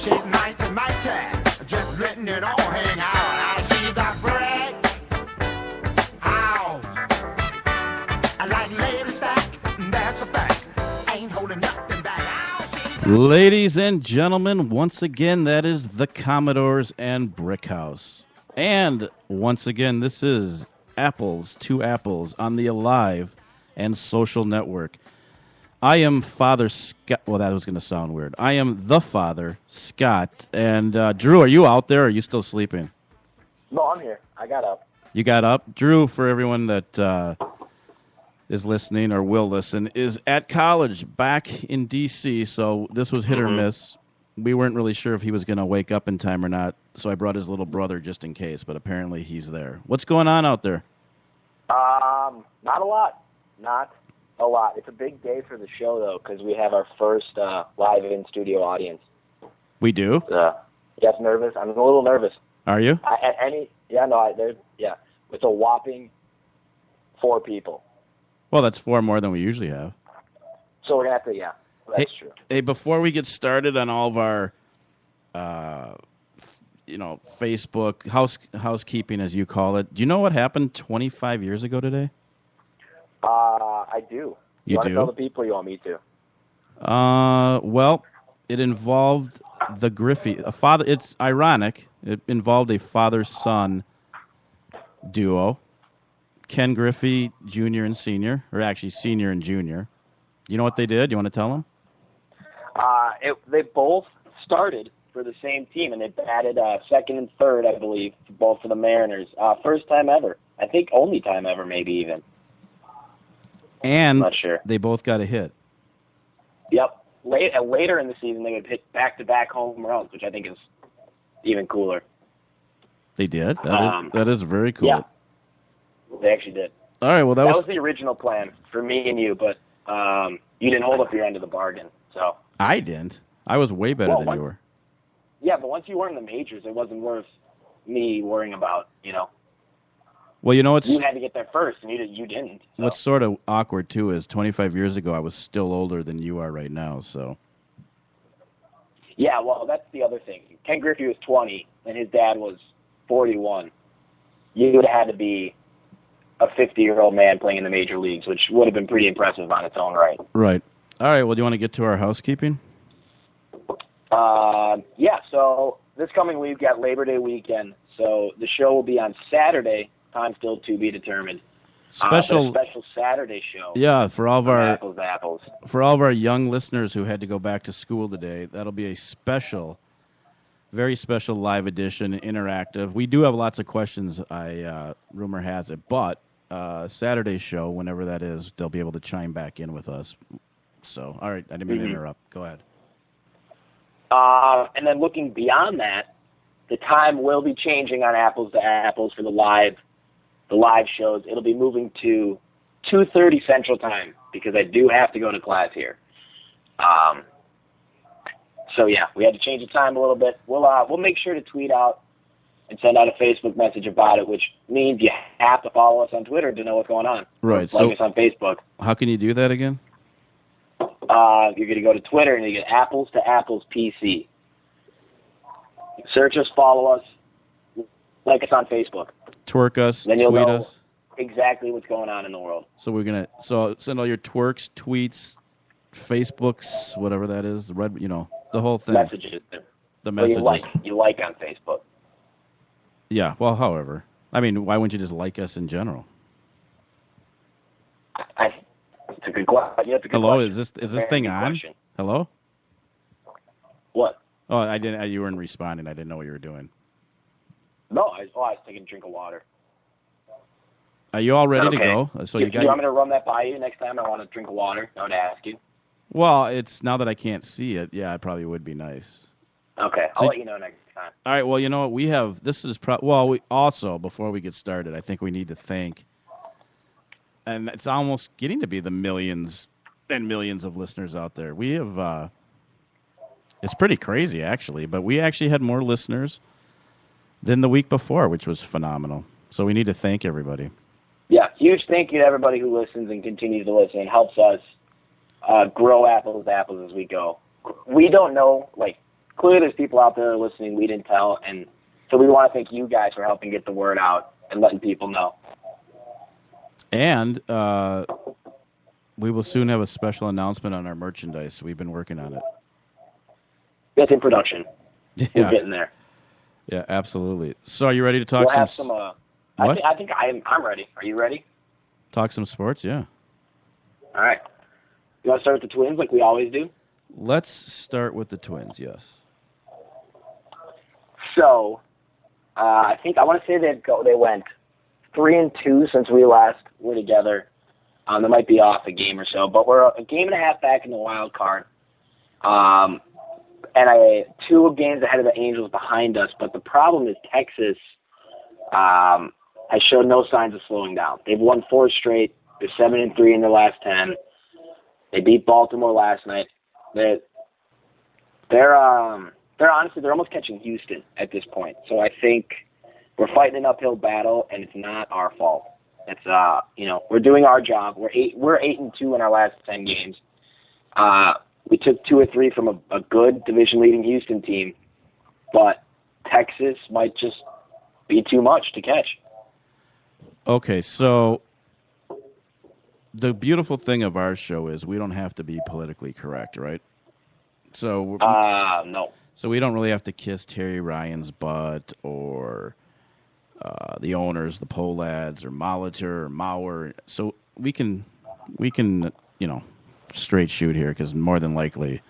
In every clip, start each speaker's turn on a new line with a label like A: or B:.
A: She's mighty, mighty, just letting it all hang out. She's a brick house. I like lady stack, that's a fact. Ain't holding nothing back.
B: Ladies and gentlemen, once again, that is the Commodores and Brick House. And once again, this is Apples to Apples on the Alive and Social Network. I am Father Scott. Well, that was going to sound weird. I am the Father, Scott. And Drew, are you out there or are you still sleeping?
C: No, I'm here. I got up.
B: You got up? Drew, for everyone that is listening or will listen, is at college back in D.C., so this was hit or miss. We weren't really sure if he was going to wake up in time or not, so I brought his little brother just in case, but apparently he's there. What's going on out there?
C: Not a lot. Not a lot. It's a big day for the show, though, because we have our first live in-studio audience.
B: We do?
C: Yes, nervous. I'm a little nervous.
B: Are you?
C: It's a whopping 4 people.
B: Well, that's 4 more than we usually have.
C: So we're going to have to, that's true.
B: Hey, before we get started on all of our, Facebook housekeeping, as you call it, do you know what happened 25 years ago today?
C: I do.
B: You
C: want
B: do?
C: to tell the people or you want me to?
B: Well, it involved the Griffey. It's ironic. It involved a father-son duo. Ken Griffey, Jr. and Senior, or actually Senior and Junior. You know what they did? You want to tell them?
C: They both started for the same team, and they batted second and third, I believe, both for the Mariners. First time ever. I think only time ever, maybe even.
B: And
C: I'm not sure.
B: They both got a hit.
C: Yep. Later in the season, they would hit back-to-back home runs, which I think is even cooler.
B: They did? That is very cool.
C: Yeah. They actually did.
B: All right, well, that
C: was the original plan for me and you, but you didn't hold up your end of the bargain. So
B: I didn't. I was way better than you were.
C: Yeah, but once you were in the majors, it wasn't worth me worrying about,
B: Well,
C: you had to get there first, and you didn't. So.
B: What's sort of awkward, too, is 25 years ago, I was still older than you are right now, so.
C: Yeah, well, that's the other thing. Ken Griffey was 20, and his dad was 41. You would have had to be a 50-year-old man playing in the major leagues, which would have been pretty impressive on its own right.
B: Right. All right, well, do you want to get to our housekeeping?
C: Yeah, so this coming week, we've got Labor Day weekend, so the show will be on Saturday, time still to be determined.
B: Special
C: Saturday show.
B: Yeah, for all of our
C: Apples to Apples.
B: For all of our young listeners who had to go back to school today, that'll be a special, very special live edition, interactive. We do have lots of questions, rumor has it, but Saturday's show, whenever that is, they'll be able to chime back in with us. So, all right, I didn't mean to interrupt. Go ahead.
C: And then looking beyond that, the time will be changing on Apples to Apples for the live shows. It'll be moving to 2:30 Central Time because I do have to go to class here. So yeah, we had to change the time a little bit. We'll make sure to tweet out and send out a Facebook message about it, which means you have to follow us on Twitter to know what's going on.
B: Right.
C: Like us on Facebook.
B: How can you do that again?
C: You're going to go to Twitter and you get Apples to Apples PC. Search us, follow us, like us on Facebook.
B: Twerk us,
C: then you'll
B: tweet
C: know
B: us.
C: Exactly what's going on in the world.
B: So we're gonna send all your twerks, tweets, Facebooks, whatever that is, the whole thing.
C: Messages.
B: The messages.
C: You like on Facebook.
B: Yeah. Well, however, I mean, why wouldn't you just like us in general?
C: It's a good question.
B: Hello,
C: question.
B: is this thing on?
C: Question.
B: Hello.
C: What?
B: Oh, I didn't. You weren't responding. I didn't know what you were doing.
C: No, I was taking a drink of water.
B: Are you all ready to go? So
C: you want me to run that by you next time I want a drink of water? I would ask you.
B: Well, it's now that I can't see it. Yeah, it probably would be nice.
C: Okay, I'll let you know next time.
B: All right. Well, you know what? We have. This is we also, before we get started, I think we need to thank, and it's almost getting to be the millions and millions of listeners out there. We have. It's pretty crazy, actually, but we actually had more listeners than the week before, which was phenomenal. So we need to thank everybody.
C: Yeah, huge thank you to everybody who listens and continues to listen and helps us grow Apples to Apples as we go. We don't know, clearly there's people out there listening we didn't tell, and so we want to thank you guys for helping get the word out and letting people know.
B: And we will soon have a special announcement on our merchandise. We've been working on it.
C: It's in production.
B: Yeah.
C: We're getting there.
B: Yeah, absolutely. So are you ready to talk
C: We'll have
B: some...
C: what? I think I'm ready. Are you ready?
B: Talk some sports, yeah.
C: All right. You want to start with the Twins like we always do?
B: Let's start with the Twins, yes.
C: So, I want to say they went 3-2 since we last were together. They might be off a game or so, but we're a game and a half back in the wild card. And 2 games ahead of the Angels behind us. But the problem is Texas has shown no signs of slowing down. They've won 4 straight. They're 7-3 in their last 10. They beat Baltimore last night. They're honestly they're almost catching Houston at this point. So I think we're fighting an uphill battle, and it's not our fault. It's we're doing our job. We're 8-2 in our last 10 games. We took 2 or 3 from a good division-leading Houston team, but Texas might just be too much to catch.
B: Okay, so the beautiful thing of our show is we don't have to be politically correct, right? So
C: no.
B: So we don't really have to kiss Terry Ryan's butt or the owners, the Polads or Molitor or Mauer. So we can straight shoot here because more than likely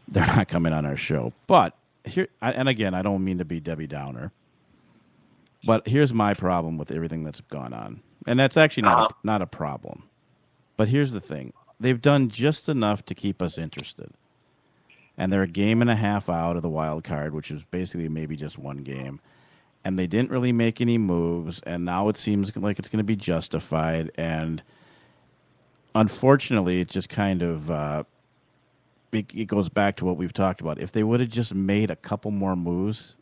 B: they're not coming on our show. But here, and again, I don't mean to be Debbie Downer, but here's my problem with everything that's gone on, and that's actually not a problem. But here's the thing: they've done just enough to keep us interested, and they're a game and a half out of the wild card, which is basically maybe just one game. And they didn't really make any moves, and now it seems like it's going to be justified. And unfortunately, it just kind of it goes back to what we've talked about. If they would have just made a couple more moves,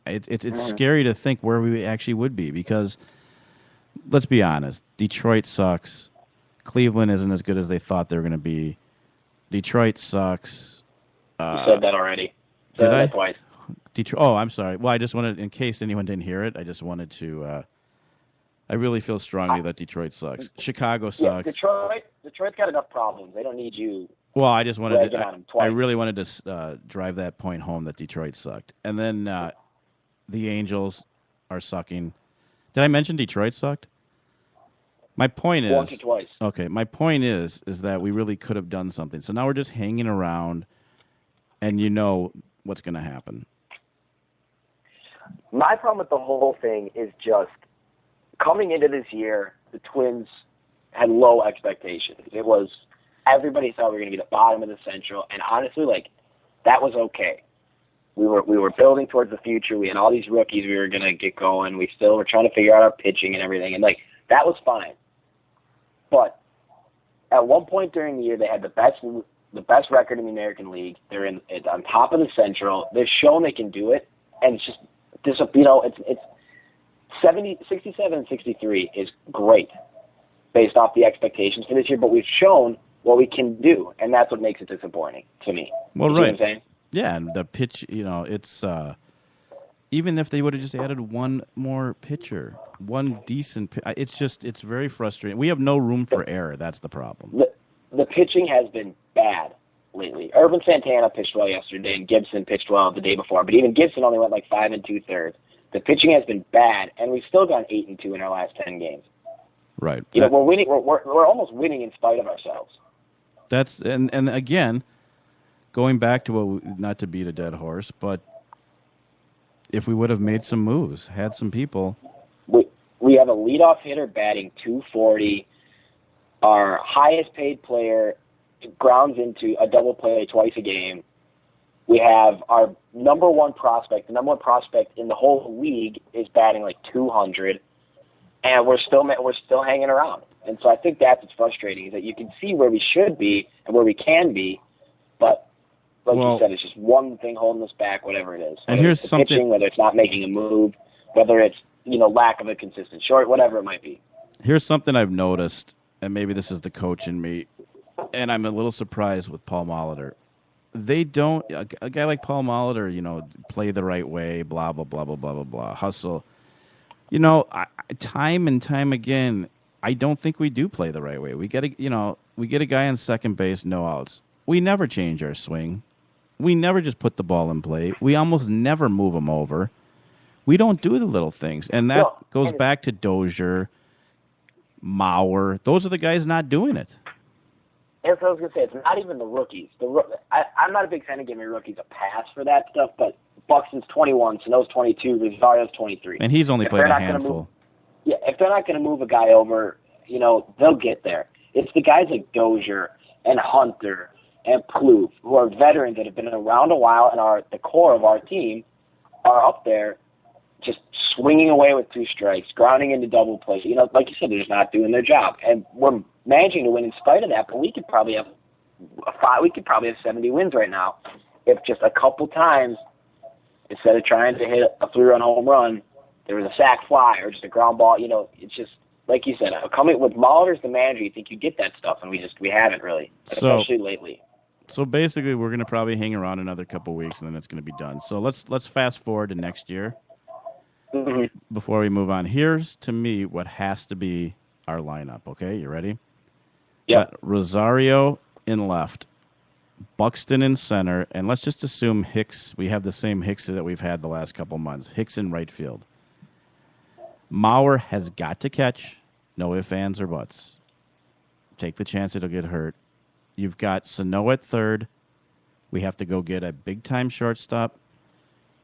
B: it's scary to think where we actually would be. Because let's be honest, Detroit sucks. Cleveland isn't as good as they thought they were going to be. Detroit sucks.
C: You said that already.
B: Did I?
C: That twice.
B: Detroit. Oh, I'm sorry. Well, I just wanted, in case anyone didn't hear it, I just wanted to. I really feel strongly that Detroit sucks. Chicago sucks.
C: Yeah, Detroit's got enough problems. They don't need you.
B: Well, I just wanted to. I really wanted to drive that point home that Detroit sucked, and then the Angels are sucking. Did I mention Detroit sucked? My point is.
C: Once or twice.
B: Okay, my point is that we really could have done something. So now we're just hanging around, and you know what's going to happen.
C: My problem with the whole thing is just coming into this year, the Twins had low expectations. It was everybody thought we were going to be the bottom of the Central, and honestly, that was okay. We were building towards the future. We had all these rookies we were going to get going. We still were trying to figure out our pitching and everything, and that was fine. But at one point during the year, they had the best record in the American League. They're on top of the Central. They've shown they can do it, and it's just it's 67-63 is great based off the expectations for this year. But we've shown what we can do, and that's what makes it disappointing to me.
B: Well,
C: you
B: right.
C: Know what I'm saying?
B: Yeah, and the pitch, it's even if they would have just added one more pitcher, one decent, it's very frustrating. We have no room for error. That's the problem.
C: The pitching has been bad lately. Urban Santana pitched well yesterday, and Gibson pitched well the day before. But even Gibson only went 5 2/3. The pitching has been bad, and we've still gone 8-2 in our last 10 games.
B: Right.
C: We're winning. We're almost winning in spite of ourselves.
B: That's and again, going back to not to beat a dead horse, but if we would have made some moves, had some people.
C: We have a leadoff hitter batting .240. Our highest paid player grounds into a double play twice a game. We have our number one prospect. The number one prospect in the whole league is batting .200, and we're still hanging around. And so I think that's what's frustrating, is that you can see where we should be and where we can be, but you said, it's just one thing holding us back, whatever it is.
B: And here's something,
C: pitching, whether it's not making a move, whether it's lack of a consistent short, whatever it might be.
B: Here's something I've noticed, and maybe this is the coach in me, and I'm a little surprised with Paul Molitor. they don't. A guy like Paul Molitor, play the right way, blah blah blah blah blah blah blah, hustle. Time and time again, I don't think we do play the right way. We get a guy on second base, no outs. We never change our swing. We never just put the ball in play. We almost never move him over. We don't do the little things, and that goes back to Dozier, Mauer. Those are the guys not doing it.
C: That's what I was going to say. It's not even the rookies. I'm not a big fan of giving rookies a pass for that stuff, but Buxton's 21, Sano's 22, Rosario's 23.
B: And he's only played a handful.
C: If they're not going to move a guy over, they'll get there. It's the guys like Dozier and Hunter and Plouffe, who are veterans that have been around a while and are at the core of our team, are up there just swinging away with 2 strikes, grounding into double play. Like you said, they're just not doing their job. And we're managing to win in spite of that, but we could probably have 70 wins right now if just a couple times, instead of trying to hit a 3-run home run, there was a sac fly or just a ground ball. It's just, like you said, coming with Molitor as the manager, you think you get that stuff, and we haven't really, especially lately.
B: So basically, we're going to probably hang around another couple weeks, and then it's going to be done. So let's fast forward to next year.
C: Mm-hmm.
B: Before we move on, here's to me what has to be our lineup. Okay, you ready?
C: Yeah.
B: Rosario in left, Buxton in center, and let's just assume Hicks. We have the same Hicks that we've had the last couple months. Hicks in right field. Mauer has got to catch. No ifs, ands, or buts. Take the chance it'll get hurt. You've got Sano at third. We have to go get a big-time shortstop.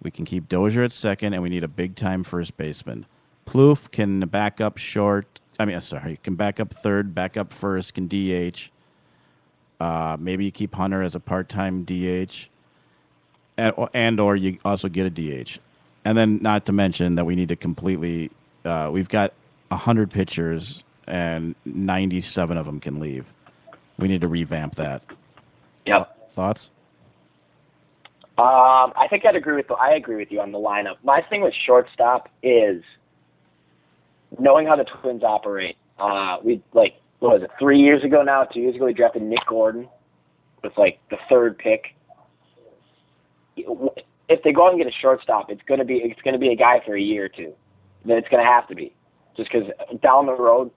B: We can keep Dozier at second, and we need a big-time first baseman. Plouffe can back up can back up third, back up first, can DH. Maybe you keep Hunter as a part-time DH, and or you also get a DH. And then not to mention that we need to completely we've got 100 pitchers, and 97 of them can leave. We need to revamp that.
C: Yep.
B: Thoughts?
C: I think I agree with you on the lineup. My thing with shortstop is knowing how the Twins operate. What was it, 3 years ago now? 2 years ago, we drafted Nick Gordon with the third pick. If they go out and get a shortstop, it's gonna be a guy for a year or two. Then it's gonna have to be, just because down the road,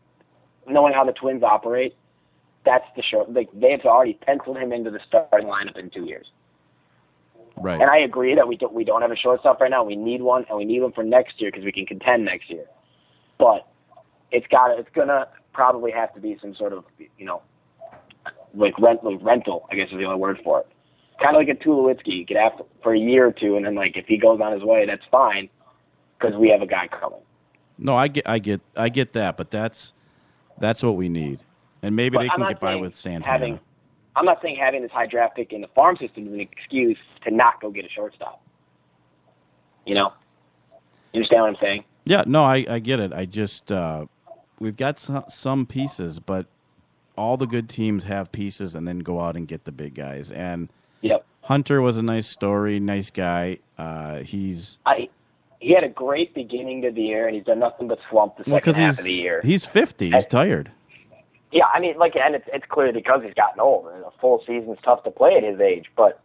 C: knowing how the Twins operate, that's the short. They've already penciled him into the starting lineup in 2 years.
B: Right.
C: And I agree that we don't have a shortstop right now. We need one, and we need one for next year because we can contend next year. But it's gonna probably have to be some sort of rental, I guess is the only word for it. Kind of like a Tulowitzki. You could have for a year or two, and then if he goes on his way, that's fine because we have a guy coming.
B: No, I get that, but that's what we need, and maybe they can get by with Santana.
C: I'm not saying having this high draft pick in the farm system is an excuse to not go get a shortstop. You understand what I'm saying?
B: Yeah, no, I get it. I just we've got some pieces, but all the good teams have pieces and then go out and get the big guys. And
C: yep.
B: Hunter was a nice story, nice guy.
C: He had a great beginning to the year, and he's done nothing but slump the second half of the year.
B: He's 50. He's tired.
C: Yeah, and it's clear because he's gotten old. And a full season's tough to play at his age, but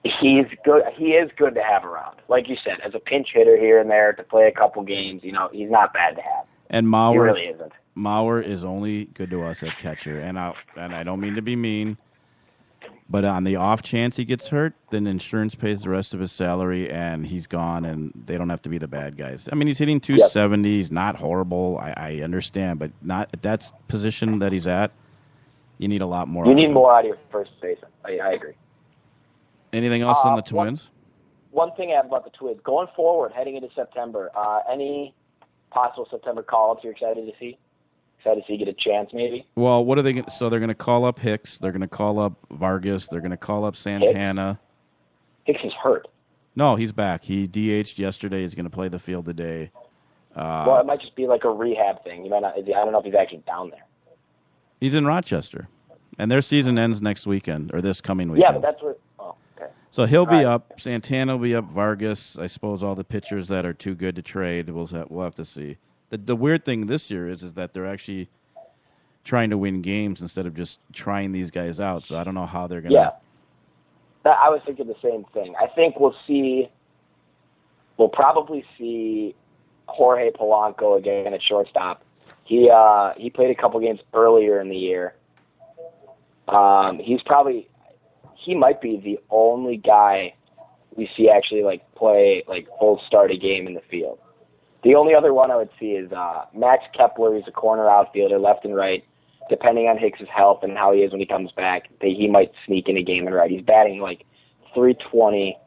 C: he's good. He is good to have around. Like you said, as a pinch hitter here and there to play a couple games, he's not bad to have.
B: And Mauer,
C: he really isn't.
B: Mauer is only good to us at catcher, and I don't mean to be mean, but on the off chance he gets hurt, then insurance pays the rest of his salary, and he's gone, and they don't have to be the bad guys. I mean, he's hitting 270. Yep. He's not horrible. I understand, but not at that position that he's at. You need a lot more.
C: You need more out of your first baseman. I agree.
B: Anything else on the Twins?
C: One thing I have about the Twins going forward, heading into September. Any possible September call-ups you're excited to see? Excited to see get a chance, maybe?
B: Well, what are they? So they're going to call up Hicks. They're going to call up Vargas. They're going to call up Santana.
C: Hicks is hurt.
B: No, he's back. He DH'd yesterday. He's going to play the field today.
C: Well, it might just be like a rehab thing. I don't know if he's actually down there.
B: He's in Rochester, and their season ends next weekend or this coming weekend.
C: Yeah, but that's where. Oh, okay.
B: So he'll be up. Santana will be up. Vargas, I suppose, all the pitchers that are too good to trade. We'll have to see. The weird thing this year is that they're actually trying to win games instead of just trying these guys out. So I don't know how they're going to
C: I was thinking the same thing. I think we'll probably see Jorge Polanco again at shortstop. He played a couple games earlier in the year. He might be the only guy we see actually play full start a game in the field. The only other one I would see is Max Kepler. He's a corner outfielder, left and right. Depending on Hicks's health and how he is when he comes back, he might sneak in a game and right. He's batting 320.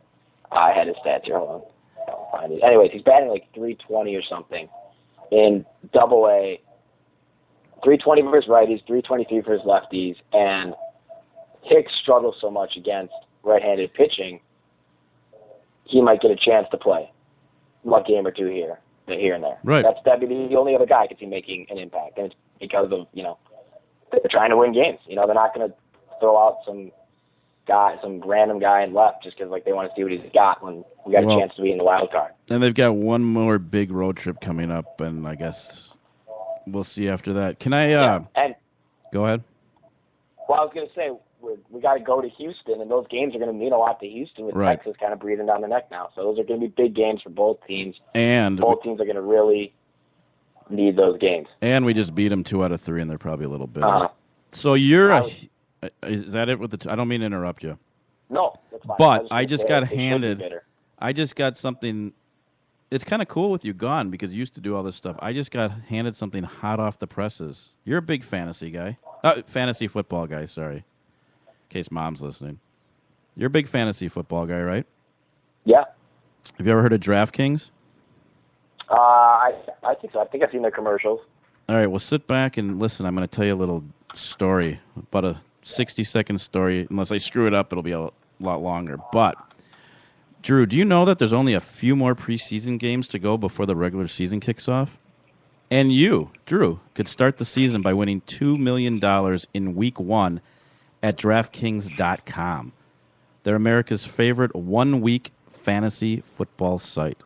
C: I had his stats here. Hold on. I'll find it. Anyways, he's batting 320 or something in Double-A. 320 for his righties, 323 for his lefties, and Hicks struggles so much against right-handed pitching, he might get a chance to play one game or two here and there.
B: Right.
C: That'd be the only other guy I could see making an impact, and it's because of they're trying to win games. They're not going to throw out some random guy in left just because they want to see what he's got when we got a chance to be in the wild card.
B: And they've got one more big road trip coming up, and I guess we'll see after that. Can I go ahead?
C: Well, I was going to say we got to go to Houston, and those games are going to mean a lot to Houston with Texas kind of breathing down the neck now. So those are going to be big games for both teams.
B: And
C: both teams are going to really need those games.
B: And we just beat them 2 out of 3, and they're probably a little bitter. So you're is that it with the? I don't mean to interrupt you.
C: No, that's fine.
B: But I just got handed. I just got something. It's kind of cool with you gone because you used to do all this stuff. I just got handed something hot off the presses. You're a big fantasy guy. Fantasy football guy, sorry. In case Mom's listening. You're a big fantasy football guy, right?
C: Yeah.
B: Have you ever heard of DraftKings?
C: I think so. I think I've seen their commercials.
B: All right, well, sit back and listen. I'm going to tell you a little story, about a 60-second story. Unless I screw it up, it'll be a lot longer. But, Drew, do you know that there's only a few more preseason games to go before the regular season kicks off? And you, Drew, could start the season by winning $2 million in Week 1 at DraftKings.com. They're America's favorite one-week fantasy football site.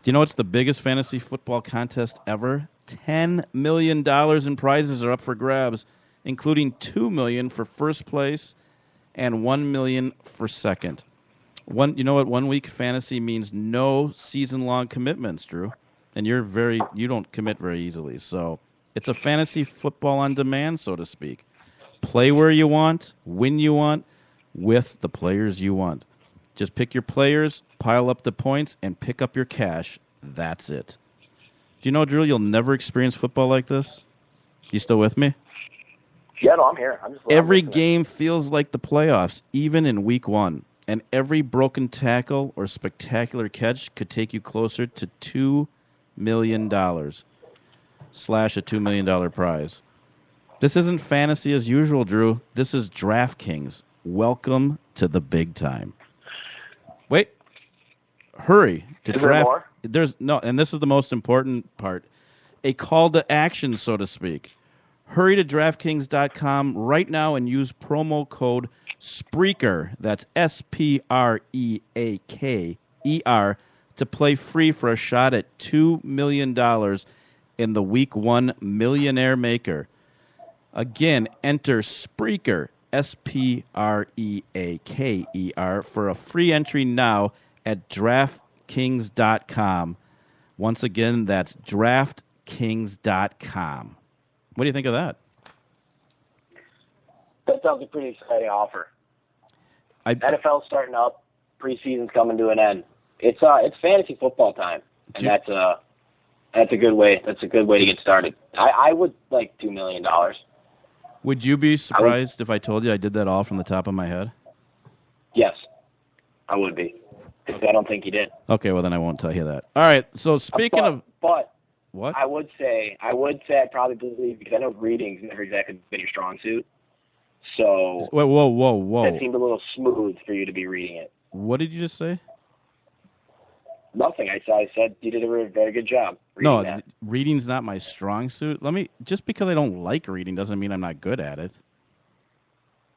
B: Do you know it's the biggest fantasy football contest ever? $10 million in prizes are up for grabs, including $2 million for first place and $1 million for second. You know what 1 week fantasy means? No season-long commitments, Drew. And you don't commit very easily. So it's a fantasy football on demand, so to speak. Play where you want, when you want, with the players you want. Just pick your players, pile up the points, and pick up your cash. That's it. Do you know, Drew, you'll never experience football like this? You still with me?
C: Yeah, no, I'm here.
B: Every game feels like the playoffs, even in Week 1. And every broken tackle or spectacular catch could take you closer to $2 million / a $2 million prize. This isn't fantasy as usual, Drew. This is DraftKings. Welcome to the big time. Wait. Hurry to draft. There's no, and this is the most important part. A call to action, so to speak. Hurry to DraftKings.com right now and use promo code Spreaker. That's SPREAKER to play free for a shot at $2 million in the Week 1 Millionaire Maker. Again, enter Spreaker, SPREAKER, for a free entry now at DraftKings.com. Once again, that's DraftKings.com. What do you think of that?
C: That sounds a pretty exciting offer. NFL's starting up. Preseason's coming to an end. It's fantasy football time, and that's a good way. That's a good way to get started. I would like $2 million.
B: Would you be surprised if I told you I did that all from the top of my head?
C: Yes, I would be. Because I don't think you did.
B: Okay, well then I won't tell you that. All right. So speaking of
C: what?
B: I
C: would say I'd probably believe, because I know reading's never exactly been your strong suit. So
B: whoa.
C: That seemed a little smooth for you to be reading it.
B: What did you just say?
C: Nothing. I said you did a very good job.
B: Reading's not my strong suit. Just because I don't like reading doesn't mean I'm not good at it.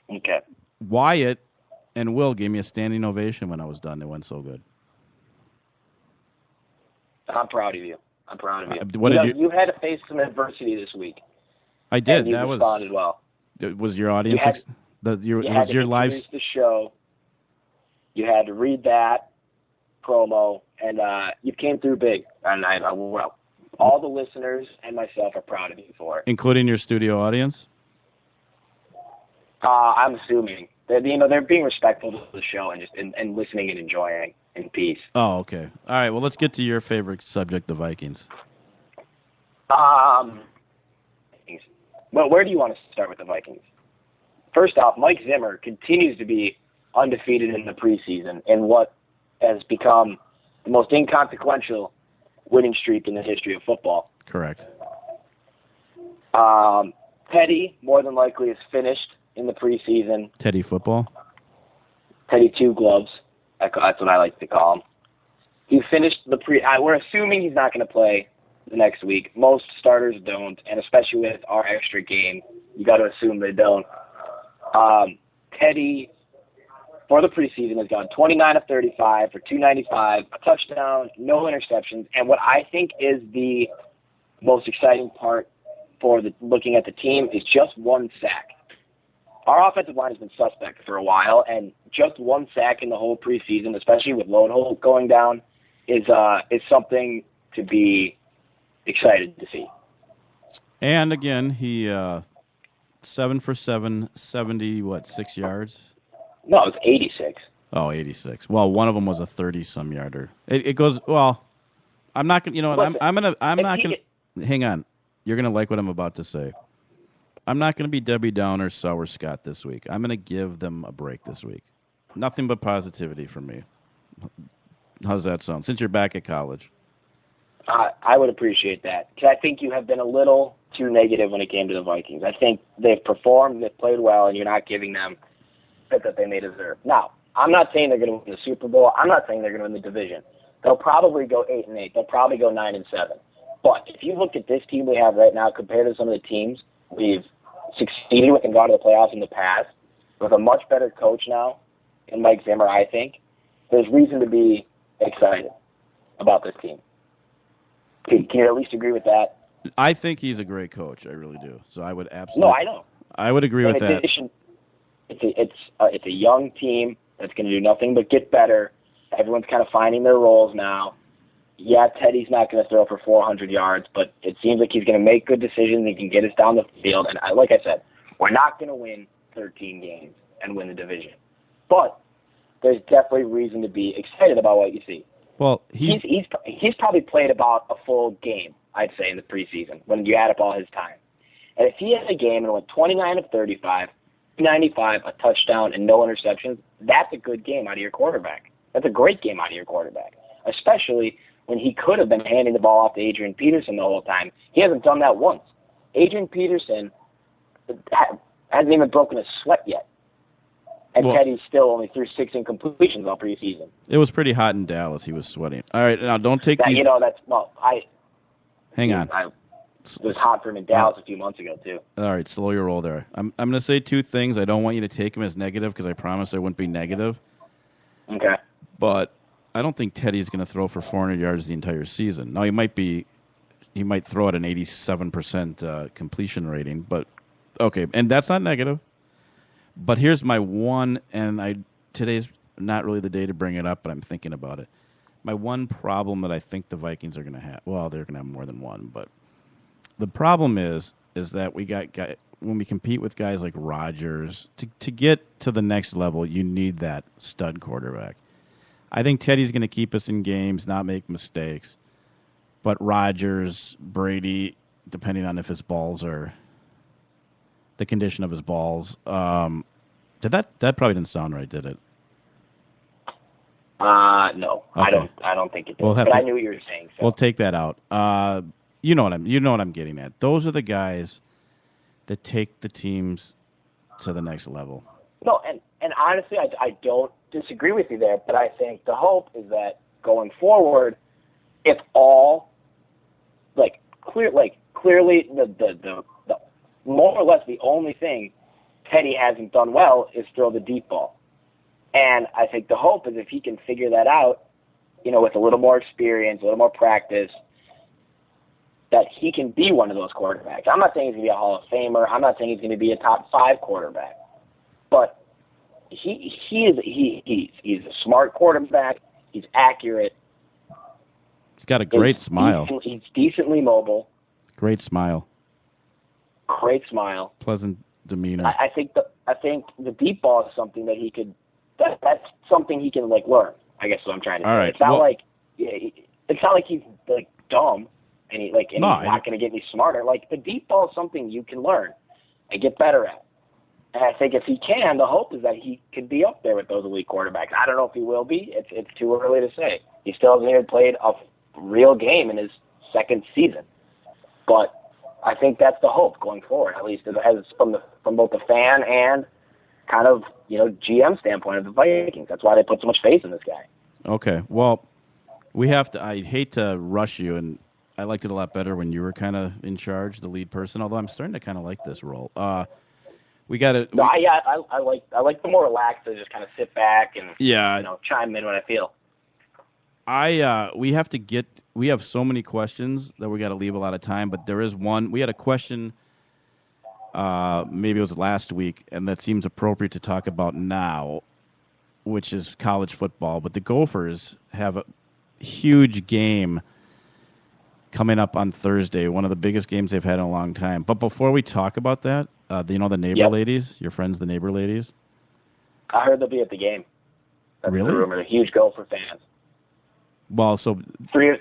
C: Okay.
B: Wyatt and Will gave me a standing ovation when I was done. It went so good.
C: I'm proud of you. You had to face some adversity this week.
B: I did.
C: And you responded well.
B: Was your audience? Was your live?
C: The show. You had to read that promo, and you came through big. And well, all the listeners and myself are proud of you for it.
B: Including your studio audience?
C: I'm assuming they're being respectful to the show and just and listening and enjoying in peace.
B: Oh, okay. All right. Well, let's get to your favorite subject, the Vikings.
C: Well, where do you want to start with the Vikings? First off, Mike Zimmer continues to be undefeated in the preseason in what has become the most inconsequential winning streak in the history of football.
B: Correct.
C: Teddy, more than likely, is finished in the preseason.
B: Teddy football?
C: Teddy Two Gloves. That's what I like to call him. He finished we're assuming he's not going to play the next week. Most starters don't, and especially with our extra game, you got to assume they don't. Teddy, for the preseason, has gone 29 of 35 for 295, a touchdown, no interceptions, and what I think is the most exciting part for looking at the team is just one sack. Our offensive line has been suspect for a while, and just one sack in the whole preseason, especially with Lonehold going down, is something to be excited to see.
B: And again, he 7 for 7, 6 yards?
C: No, it's 86.
B: Oh, 86. Well, one of them was a 30-some yarder. It goes, well, I'm not going to, you know what, I'm not going to, hang on. You're going to like what I'm about to say. I'm not going to be Debbie Downer, Sour Scott this week. I'm going to give them a break this week. Nothing but positivity from me. How's that sound? Since you're back at college.
C: I would appreciate that. Because I think you have been a little too negative when it came to the Vikings. I think they've performed, they've played well, and you're not giving them that they may deserve. Now, I'm not saying they're going to win the Super Bowl. I'm not saying they're going to win the division. They'll probably go 8-8. They'll probably go 9-7. But if you look at this team we have right now compared to some of the teams we've succeeded with and gone to the playoffs in the past, with a much better coach now in Mike Zimmer, I think, there's reason to be excited about this team. Can you at least agree with that?
B: I think he's a great coach. I really do. So I would absolutely.
C: No, I know.
B: I would agree with that.
C: In addition, it's a young team that's going to do nothing but get better. Everyone's kind of finding their roles now. Yeah, Teddy's not going to throw for 400 yards, but it seems like he's going to make good decisions. He can get us down the field. And like I said, we're not going to win 13 games and win the division. But there's definitely reason to be excited about what you see.
B: Well,
C: he's probably played about a full game, I'd say, in the preseason when you add up all his time. And if he had a game and went 29 of 35, 95, a touchdown, and no interceptions, that's a good game out of your quarterback. That's a great game out of your quarterback, especially when he could have been handing the ball off to Adrian Peterson the whole time. He hasn't done that once. Adrian Peterson hasn't even broken a sweat yet. And Teddy still only threw 6 incompletions all preseason.
B: It was pretty hot in Dallas. He was sweating. All right, now don't take these. Hang on.
C: It was hot for him in Dallas a few months ago, too.
B: All right, slow your roll there. I'm going to say 2 things. I don't want you to take them as negative because I promised I wouldn't be negative.
C: Okay.
B: But I don't think Teddy's going to throw for 400 yards the entire season. Now, he might throw at an 87% completion rating, but okay. And that's not negative. But here's my one, and today's not really the day to bring it up, but I'm thinking about it. My one problem that I think the Vikings are going to have, well, they're going to have more than one, but the problem is that we got when we compete with guys like Rodgers, to get to the next level, you need that stud quarterback. I think Teddy's going to keep us in games, not make mistakes. But Rodgers, Brady, depending on if his balls are the condition of his balls, that probably didn't sound right, did it?
C: No, okay. I don't think it did. But I knew what you were saying. So.
B: We'll take that out. You know what I'm getting at. Those are the guys that take the teams to the next level.
C: No, and honestly, I don't disagree with you there, but I think the hope is that going forward, if all clearly the more or less the only thing Teddy hasn't done well is throw the deep ball. And I think the hope is if he can figure that out, with a little more experience, a little more practice, that he can be one of those quarterbacks. I'm not saying he's going to be a Hall of Famer. I'm not saying he's going to be a top 5 quarterback. But he's a smart quarterback. He's accurate.
B: He's got a great smile.
C: He's decently mobile.
B: Great smile.
C: Great smile.
B: Pleasant demeanor.
C: I think the deep ball is something that he could. That's something he can learn. I guess is what I'm trying to say.
B: All right.
C: It's not like he's dumb and he's not going to get any smarter. Like the deep ball is something you can learn and get better at. And I think if he can, the hope is that he could be up there with those elite quarterbacks. I don't know if he will be. It's too early to say. He still hasn't even played a real game in his second season. But I think that's the hope going forward, at least as from both the fan and kind of GM standpoint of the Vikings. That's why they put so much faith in this guy. Okay,
B: well, we have to. I hate to rush you, and I liked it a lot better when you were kind of in charge, the lead person. Although I'm starting to kind of like this role. We got to.
C: No, I like the more relaxed to just kind of sit back and chime in when I feel.
B: We have so many questions that we got to leave a lot of time, but there is one. We had a question, maybe it was last week, and that seems appropriate to talk about now, which is college football. But the Gophers have a huge game coming up on Thursday, one of the biggest games they've had in a long time. But before we talk about that, the neighbor ladies, your friends, the neighbor ladies?
C: I heard they'll be at the game. That's
B: really?
C: The rumor. They're huge Gopher fans.
B: Well, so
C: three of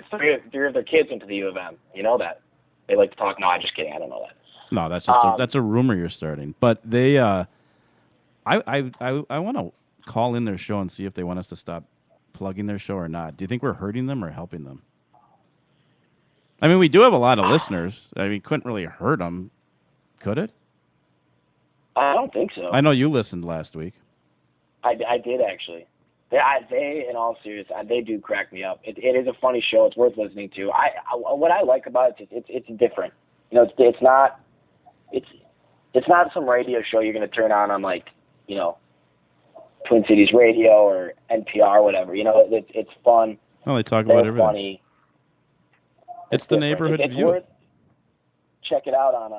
C: their kids went to the U of M. You know that. They like to talk. No, I'm just kidding. I don't know that.
B: No, that's just that's a rumor you're starting. But they, I want to call in their show and see if they want us to stop plugging their show or not. Do you think we're hurting them or helping them? I mean, we do have a lot of listeners. I mean, couldn't really hurt them, could it?
C: I don't think so.
B: I know you listened last week.
C: I did actually. They, in all seriousness, they do crack me up. It is a funny show. It's worth listening to. What I like about it, it's different. It's not some radio show you're going to turn on Twin Cities Radio or NPR or whatever. It's fun.
B: Oh, they talk about everything.
C: Funny.
B: It's the neighborhood view.
C: Check it out on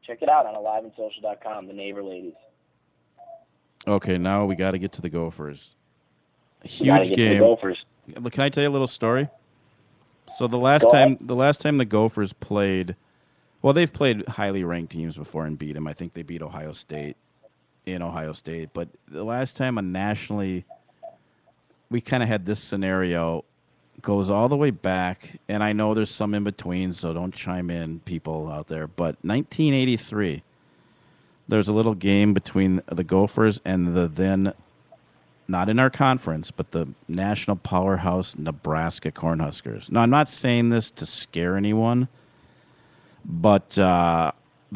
C: aliveandsocial.com. The neighbor ladies.
B: Okay, now we got to get to the Gophers. Huge game. Can I tell you a little story? So the last time the Gophers played, well, they've played highly ranked teams before and beat them. I think they beat Ohio State in Ohio State. But the last time we kind of had this scenario, goes all the way back, and I know there's some in between, so don't chime in, people out there. But 1983, there's a little game between the Gophers and the then, not in our conference, but the national powerhouse Nebraska Cornhuskers. Now, I'm not saying this to scare anyone, but the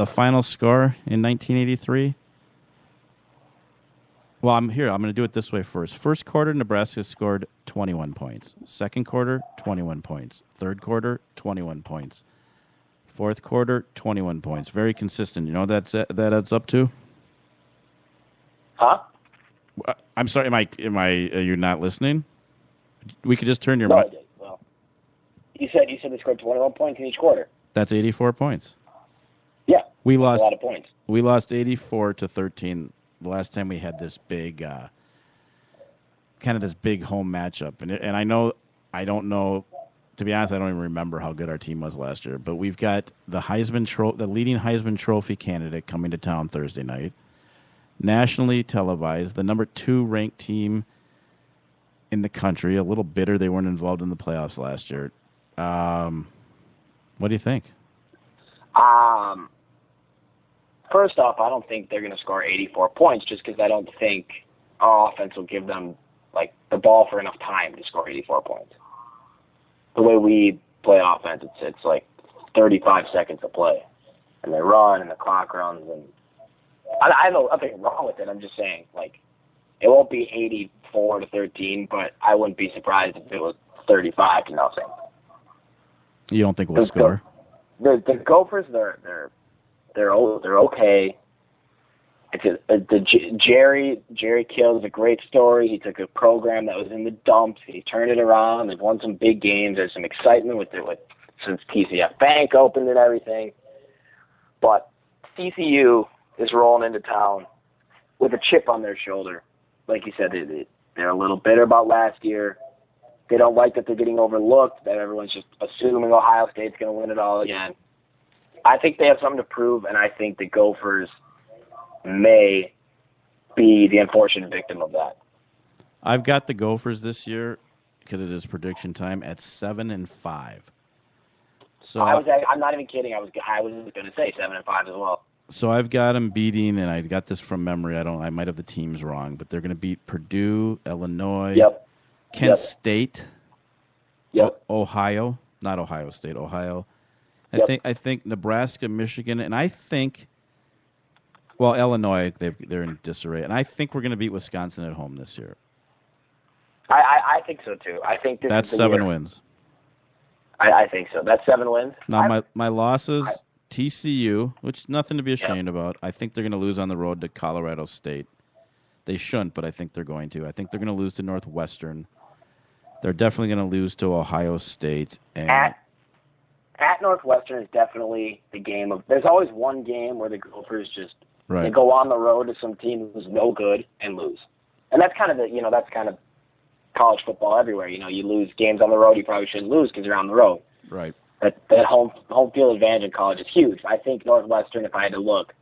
B: final score in 1983, well, I'm going to do it this way first. First quarter, Nebraska scored 21 points. Second quarter, 21 points. Third quarter, 21 points. Fourth quarter, 21 points. Very consistent. You know what that adds up to?
C: Huh?
B: I'm sorry. Are you not listening? We could just turn your
C: mic.
B: No,
C: I did. Well, you said they scored 21 points in each quarter.
B: That's 84 points.
C: Yeah,
B: we lost
C: a lot of points.
B: We lost 84-13 the last time we had this big, kind of this big home matchup, and I don't know. To be honest, I don't even remember how good our team was last year. But we've got the leading Heisman Trophy candidate coming to town Thursday night. Nationally televised, the number 2 ranked team in the country. A little bitter they weren't involved in the playoffs last year. What do you think?
C: First off, I don't think they're going to score 84 points just because I don't think our offense will give them the ball for enough time to score 84 points. The way we play offense, it's 35 seconds to play, and they run and the clock runs, and I have nothing wrong with it. I'm just saying, it won't be 84-13, but I wouldn't be surprised if it was 35-0.
B: You don't think we'll score?
C: The Gophers, they're okay. Jerry Kill is a great story. He took a program that was in the dumps. He turned it around. They've won some big games. There's some excitement since TCF Bank opened and everything. But TCU is rolling into town with a chip on their shoulder. like you said, they're a little bitter about last year. They don't like that they're getting overlooked, that everyone's just assuming Ohio State's going to win it all again. I think they have something to prove, and I think the Gophers may be the unfortunate victim of that.
B: I've got the Gophers this year, because it is prediction time, at 7-5. So
C: I'm not even kidding. I was going to say 7-5 as well.
B: So I've got them beating, and I got this from memory. I might have the teams wrong, but they're going to beat Purdue, Illinois, Kent State, Ohio, not Ohio State, Ohio. I think Nebraska, Michigan, and I think, well, Illinois, they're in disarray, and I think we're going to beat Wisconsin at home this year.
C: I think so too. I think
B: that's 7 wins.
C: I think so. That's 7 wins.
B: Now my losses. TCU, which nothing to be ashamed about. I think they're going to lose on the road to Colorado State. They shouldn't, but I think they're going to. I think they're going to lose to Northwestern. They're definitely going to lose to Ohio State. And
C: at Northwestern is definitely the game of. There's always one game where the Gophers just they go on the road to some team who's no good and lose, and that's kind of college football everywhere. You lose games on the road you probably shouldn't lose because you're on the road.
B: Right.
C: That home field advantage in college is huge. I think Northwestern, if I had to look,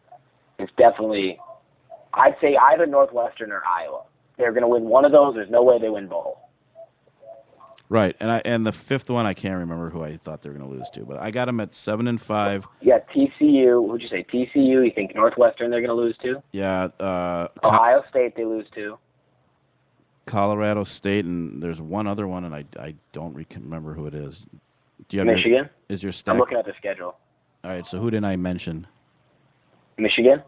C: is definitely, I'd say either Northwestern or Iowa. They're going to win one of those. There's no way they win both.
B: Right, and the fifth one, I can't remember who I thought they were going to lose to, but I got them at 7-5.
C: Yeah, TCU. Who'd you say? TCU. You think Northwestern they're going to lose to?
B: Yeah.
C: Ohio State they lose to.
B: Colorado State, and there's one other one, and I don't remember who it is. Do you have
C: Michigan?
B: Is your stack?
C: I'm looking at the schedule.
B: All right, so who didn't I mention?
C: Michigan?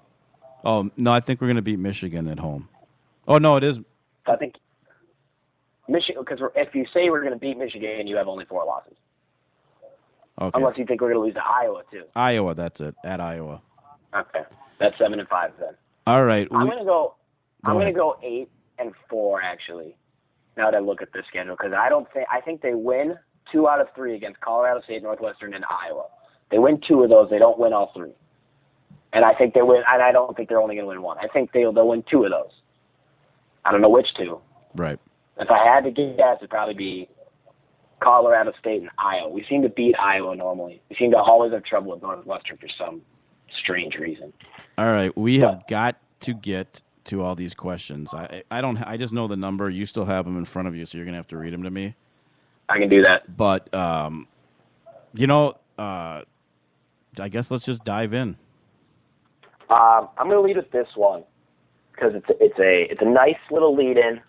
B: Oh, no, I think we're going to beat Michigan at home. Oh, no, it is.
C: I think Michigan, because if you say we're going to beat Michigan, you have only 4 losses.
B: Okay.
C: Unless you think we're going to lose to Iowa, too.
B: Iowa, that's it, at Iowa.
C: Okay. That's 7-5 then.
B: All right.
C: I'm going to go 8-4, actually, now that I look at the schedule, because I think they win 2 out of 3 against Colorado State, Northwestern, and Iowa. They win 2 of those. They don't win all 3. And I think they win. And I don't think they're only going to win 1. I think they'll win 2 of those. I don't know which 2.
B: Right.
C: If I had to guess, it'd probably be Colorado State and Iowa. We seem to beat Iowa normally. We seem to always have trouble with Northwestern for some strange reason.
B: All right, we have got to get to all these questions. I just know the number. You still have them in front of you, so you're going to have to read them to me.
C: I can do that.
B: But, I guess let's just dive in.
C: I'm going to lead with this one because it's a nice little lead-in,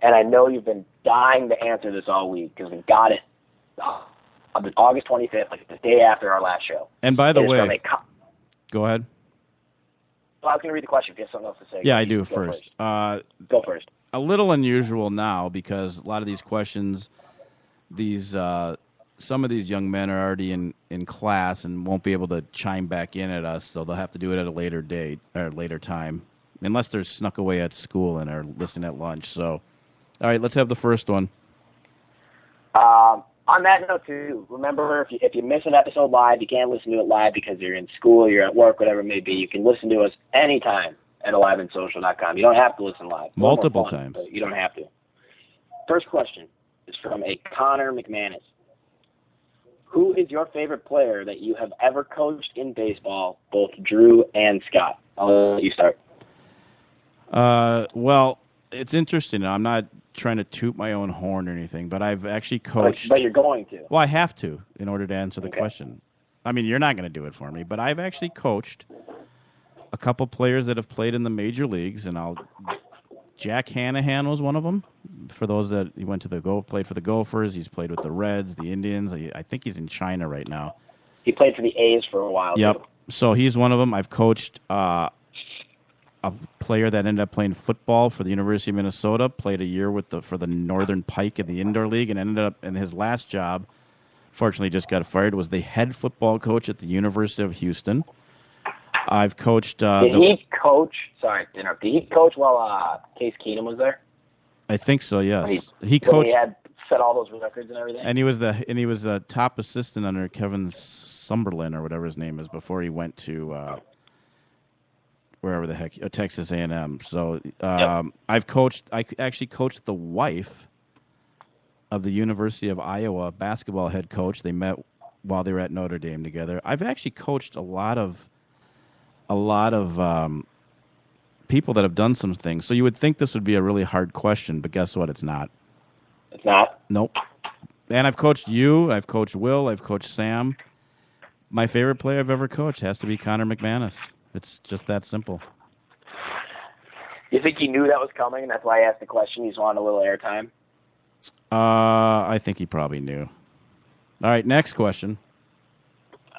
C: and I know you've been dying to answer this all week because we got it on August 25th, like the day after our last show.
B: And by the way, go ahead.
C: Well, I was going to read the question if you have something else to say.
B: Yeah, I do first.
C: Go first.
B: A little unusual now because a lot of these questions, some of these young men are already in class and won't be able to chime back in at us, so they'll have to do it at a later date or later time, unless they're snuck away at school and are listening at lunch. So, all right, let's have the first one.
C: On that note, too, remember, if you miss an episode live, you can't listen to it live because you're in school, you're at work, whatever it may be. You can listen to us anytime at aliveandsocial.com. You don't have to listen live.
B: Multiple times.
C: You don't have to. First question is from a Connor McManus. Who is your favorite player that you have ever coached in baseball, both Drew and Scott? I'll let you start.
B: Well, it's interesting. I'm not trying to toot my own horn or anything, but I've actually coached.
C: But you're going to.
B: Well, I have to in order to answer the question. I mean, you're not going to do it for me, but I've actually coached a couple players that have played in the major leagues, and Jack Hanahan was one of them. For those that he went to played for the Gophers, he's played with the Reds, the Indians. I think he's in China right now.
C: He played for the A's for a while.
B: Yep.
C: Too.
B: So he's one of them. I've coached a player that ended up playing football for the University of Minnesota, played a year for the Northern Pike in the indoor league, and ended up in his last job, fortunately just got fired, was the head football coach at the University of Houston. I've coached... Did he coach while Case Keenum was there? I think so, yes.
C: He
B: coached...
C: He had set all those records and everything?
B: And he was the top assistant under Kevin Sumberlin, or whatever his name is, before he went to... wherever the heck, Texas A&M. So
C: Yep.
B: I actually coached the wife of the University of Iowa basketball head coach. They met while they were at Notre Dame together. I've actually coached a lot of people that have done some things. So you would think this would be a really hard question, but guess what? It's not.
C: It's not.
B: Nope. And I've coached you. I've coached Will. I've coached Sam. My favorite player I've ever coached has to be Connor McManus. It's just that simple.
C: You think he knew that was coming, and that's why I asked the question? He just wanted a little airtime?
B: I think he probably knew. All right, next question.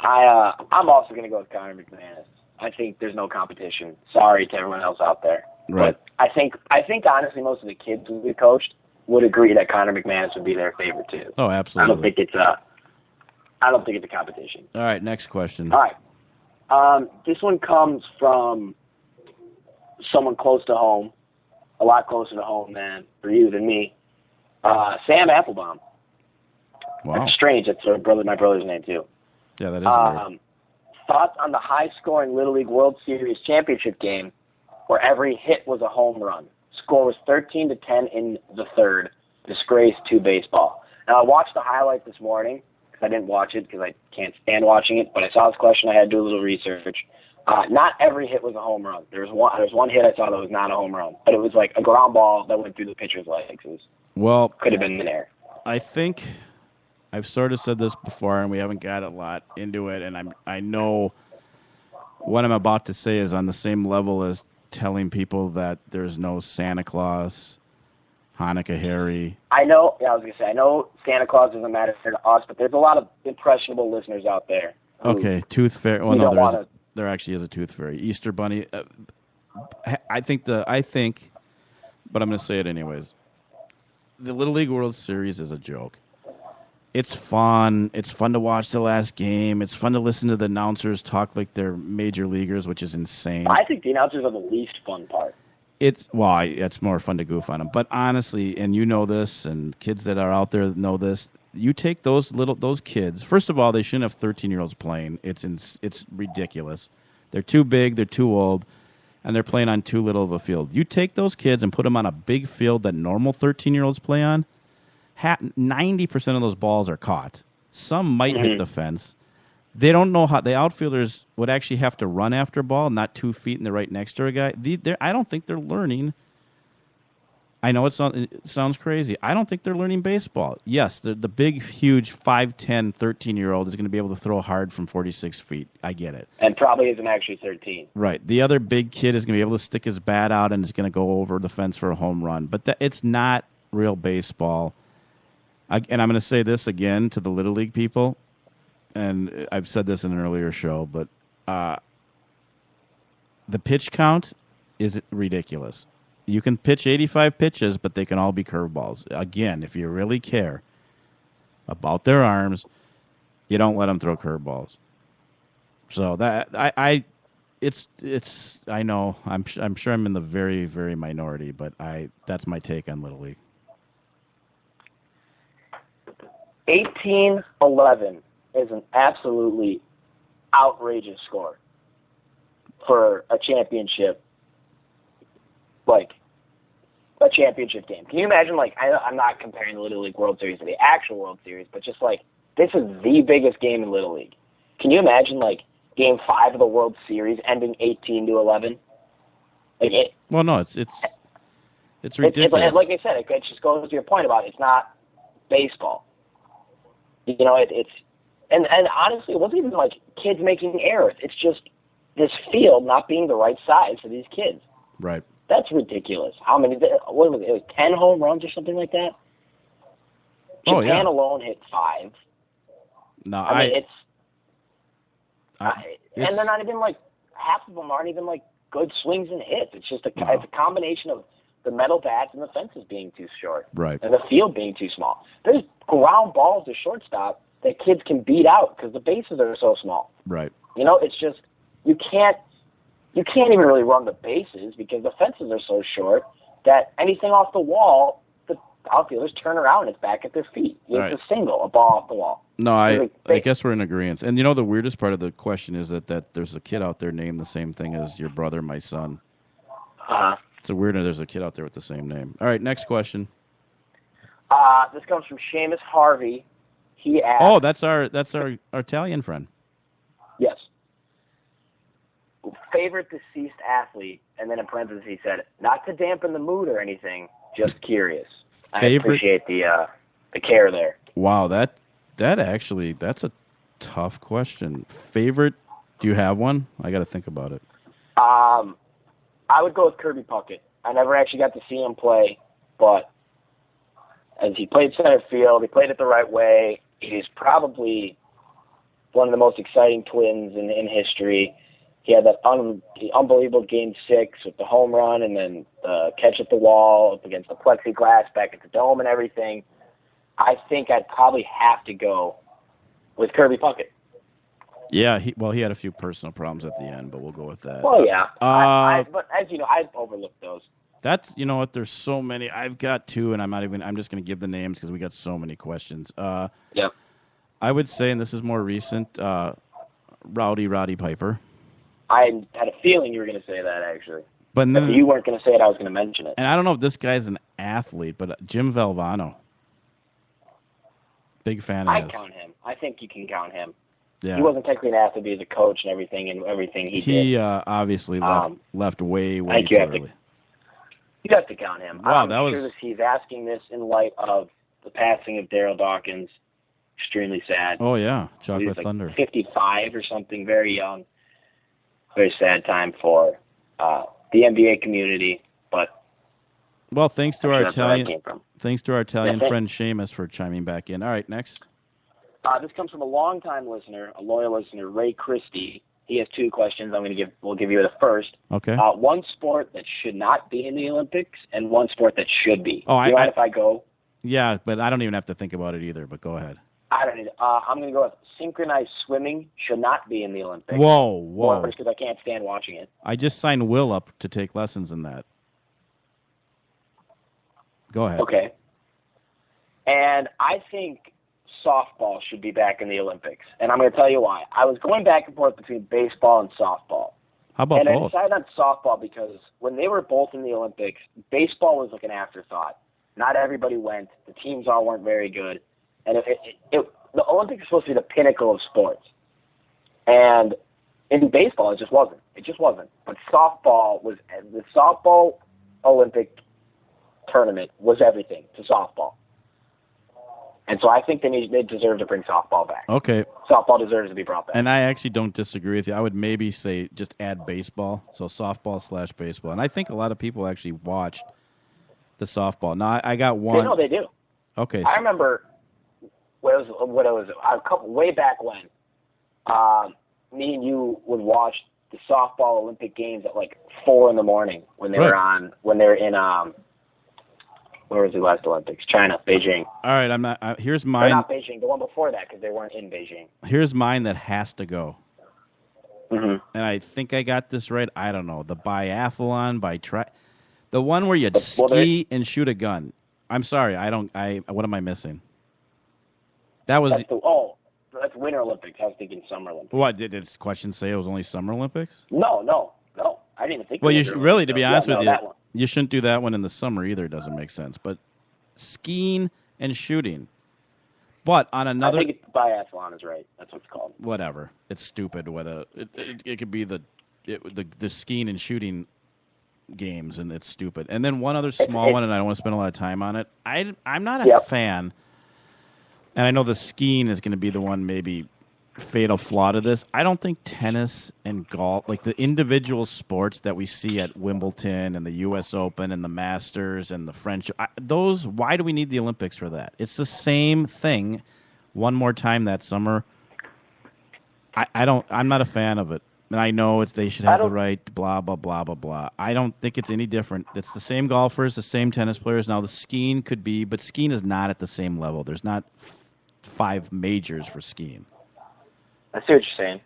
C: I'm also going to go with Connor McManus. I think there's no competition. Sorry to everyone else out there.
B: Right.
C: But I think honestly most of the kids who we coached would agree that Connor McManus would be their favorite too.
B: Oh, absolutely.
C: I don't think it's a competition.
B: All right, next question.
C: All right. This one comes from someone close to home, a lot closer to home for you than me. Sam Applebaum.
B: Wow.
C: That's strange. That's my brother's name too.
B: Yeah, that is weird.
C: Thoughts on the high-scoring Little League World Series championship game where every hit was a home run. Score was 13-10 in the third. Disgrace to baseball. Now, I watched the highlight this morning because I didn't watch it because I can't stand watching it, but I saw this question. I had to do a little research. Not every hit was a home run. There was one hit I saw that was not a home run, but it was like a ground ball that went through the pitcher's legs. Could have been in there.
B: I think I've sort of said this before, and we haven't got a lot into it, and I know what I'm about to say is on the same level as telling people that there's no Santa Claus, Hanukkah Harry.
C: I know Santa Claus doesn't matter to us, but there's a lot of impressionable listeners out there.
B: Okay, Tooth Fairy. Well, no, there actually is a Tooth Fairy. Easter Bunny. I think, but I'm going to say it anyways. The Little League World Series is a joke. It's fun. It's fun to watch the last game. It's fun to listen to the announcers talk like they're major leaguers, which is insane.
C: I think the announcers are the least fun part.
B: It's more fun to goof on them. But honestly, and you know this, and kids that are out there know this, you take those kids. First of all, they shouldn't have 13-year-olds playing. It's ridiculous. They're too big. They're too old. And they're playing on too little of a field. You take those kids and put them on a big field that normal 13-year-olds play on, 90% of those balls are caught. Some might hit the fence. They don't know how. The outfielders would actually have to run after a ball, not 2 feet and they're right next to a guy. I don't think they're learning. I know it sounds crazy. I don't think they're learning baseball. Yes, the big, huge 5'10", 13-year-old is going to be able to throw hard from 46 feet. I get it.
C: And probably isn't actually 13.
B: Right. The other big kid is going to be able to stick his bat out and is going to go over the fence for a home run. But it's not real baseball. And I'm going to say this again to the Little League people, and I've said this in an earlier show, but the pitch count is ridiculous. You can pitch 85 pitches, but they can all be curveballs. Again, if you really care about their arms, you don't let them throw curveballs. So that I know I'm sure I'm in the very, very minority, but that's my take on Little League.
C: 18-11 is an absolutely outrageous score for a championship, like a championship game. Can you imagine, I'm not comparing the Little League World Series to the actual World Series, but just this is the biggest game in Little League. Can you imagine, Game 5 of the World Series ending 18-11?
B: Well, no, it's ridiculous.
C: Like I said, it just goes to your point about it's not baseball. And honestly, it wasn't even kids making errors. It's just this field not being the right size for these kids.
B: Right.
C: That's ridiculous. How many? What was it? 10 home runs or something like that? Japan alone hit 5.
B: No,
C: and they're not even half of them aren't even good swings and hits. It's just it's a combination of the metal bats and the fences being too short,
B: right,
C: and the field being too small. There's ground balls to shortstop that kids can beat out because the bases are so small.
B: Right.
C: It's just you can't even really run the bases because the fences are so short that anything off the wall, outfielders turn around and it's back at their feet. It's
B: right.
C: a single, a ball off the wall.
B: No, I guess we're in agreement. And the weirdest part of the question is that there's a kid out there named the same thing as your brother, my son. It's a weird. There's a kid out there with the same name. All right, next question.
C: This comes from Seamus Harvey. He asked.
B: Oh, that's our Italian friend.
C: Yes. Favorite deceased athlete, and then in parentheses he said, not to dampen the mood or anything, just curious. I appreciate the care there.
B: Wow, that's a tough question. Favorite? Do you have one? I got to think about it.
C: I would go with Kirby Puckett. I never actually got to see him play, but as he played center field, he played it the right way. He's probably one of the most exciting twins in history. He had that unbelievable Game 6 with the home run and then the catch at the wall up against the plexiglass back at the Dome and everything. I think I'd probably have to go with Kirby Puckett.
B: Yeah, he had a few personal problems at the end, but we'll go with that.
C: Well, yeah. But as you know, I've overlooked those.
B: That's, you know what, there's so many. I've got two, and I'm just going to give the names because we got so many questions.
C: Yeah.
B: I would say, and this is more recent, Roddy Piper.
C: I had a feeling you were going to say that, actually.
B: But then,
C: if you weren't going to say it, I was going to mention it.
B: And I don't know if this guy's an athlete, but Jim Valvano. Big fan of his.
C: I count him. I think you can count him.
B: Yeah.
C: He wasn't technically an athlete, he was a coach and everything he did.
B: He obviously left way too early.
C: You have to count him.
B: Wow,
C: I'm sure that he's asking this in light of the passing of Daryl Dawkins. Extremely sad.
B: Oh, yeah. Chocolate Thunder.
C: 55 or something, very young. Very sad time for the NBA community, but
B: well, thanks to our Italian
C: Yeah,
B: friend Seamus for chiming back in. All right, next.
C: This comes from a longtime listener, a loyal listener, Ray Christie. He has two questions. We'll give you the first.
B: Okay.
C: One sport that should not be in the Olympics, and one sport that should be.
B: Oh,
C: Do you mind if I go?
B: Yeah, but I don't even have to think about it either. But go ahead.
C: I don't need. I'm going to go with synchronized swimming should not be in the Olympics.
B: Whoa!
C: Because I can't stand watching it.
B: I just signed Will up to take lessons in that. Go ahead.
C: Okay. And I think softball should be back in the Olympics, and I'm going to tell you why. I was going back and forth between baseball and softball.
B: How about both?
C: I decided on softball because when they were both in the Olympics, baseball was like an afterthought. Not everybody went. The teams all weren't very good. And the Olympics is supposed to be the pinnacle of sports. And in baseball, it just wasn't. It just wasn't. But the softball Olympic tournament was everything to softball. And so I think they deserve to bring softball back.
B: Okay.
C: Softball deserves to be brought back.
B: And I actually don't disagree with you. I would maybe say just add baseball, so softball/baseball. And I think a lot of people actually watched the softball. Now, I got one.
C: They do.
B: Okay.
C: I remember way back when me and you would watch the softball Olympic games at like 4 a.m. when they were on, when they were in where was the last Olympics? China, Beijing.
B: All right, here's mine.
C: Not Beijing, the one before that, because they weren't in Beijing.
B: Here's mine that has to go.
C: Mm-hmm.
B: And I think I got this right. I don't know. The biathlon, the one where you ski and shoot a gun. I'm sorry, what am I missing? That was...
C: That's Winter Olympics. I was thinking Summer Olympics.
B: What, did this question say it was only Summer Olympics?
C: No. I didn't even think.
B: Well, really, to be honest with you,
C: one.
B: You shouldn't do that one in the summer either. It doesn't make sense. But skiing and shooting. But on another...
C: I think it's biathlon is right. That's what it's called.
B: Whatever. It's stupid whether... It could be the skiing and shooting games, and it's stupid. And then one other small one, and I don't want to spend a lot of time on it. I'm not a fan, and I know the skiing is going to be the one maybe fatal flaw to this. I don't think tennis and golf, like the individual sports that we see at Wimbledon and the U.S. Open and the Masters and the French, why do we need the Olympics for that? It's the same thing one more time that summer. I'm not a fan of it. And I know they should have the right, blah, blah, blah, blah, blah. I don't think it's any different. It's the same golfers, the same tennis players. Now, the skiing could be, but skiing is not at the same level. There's not 5 majors for skiing.
C: I see what you're saying.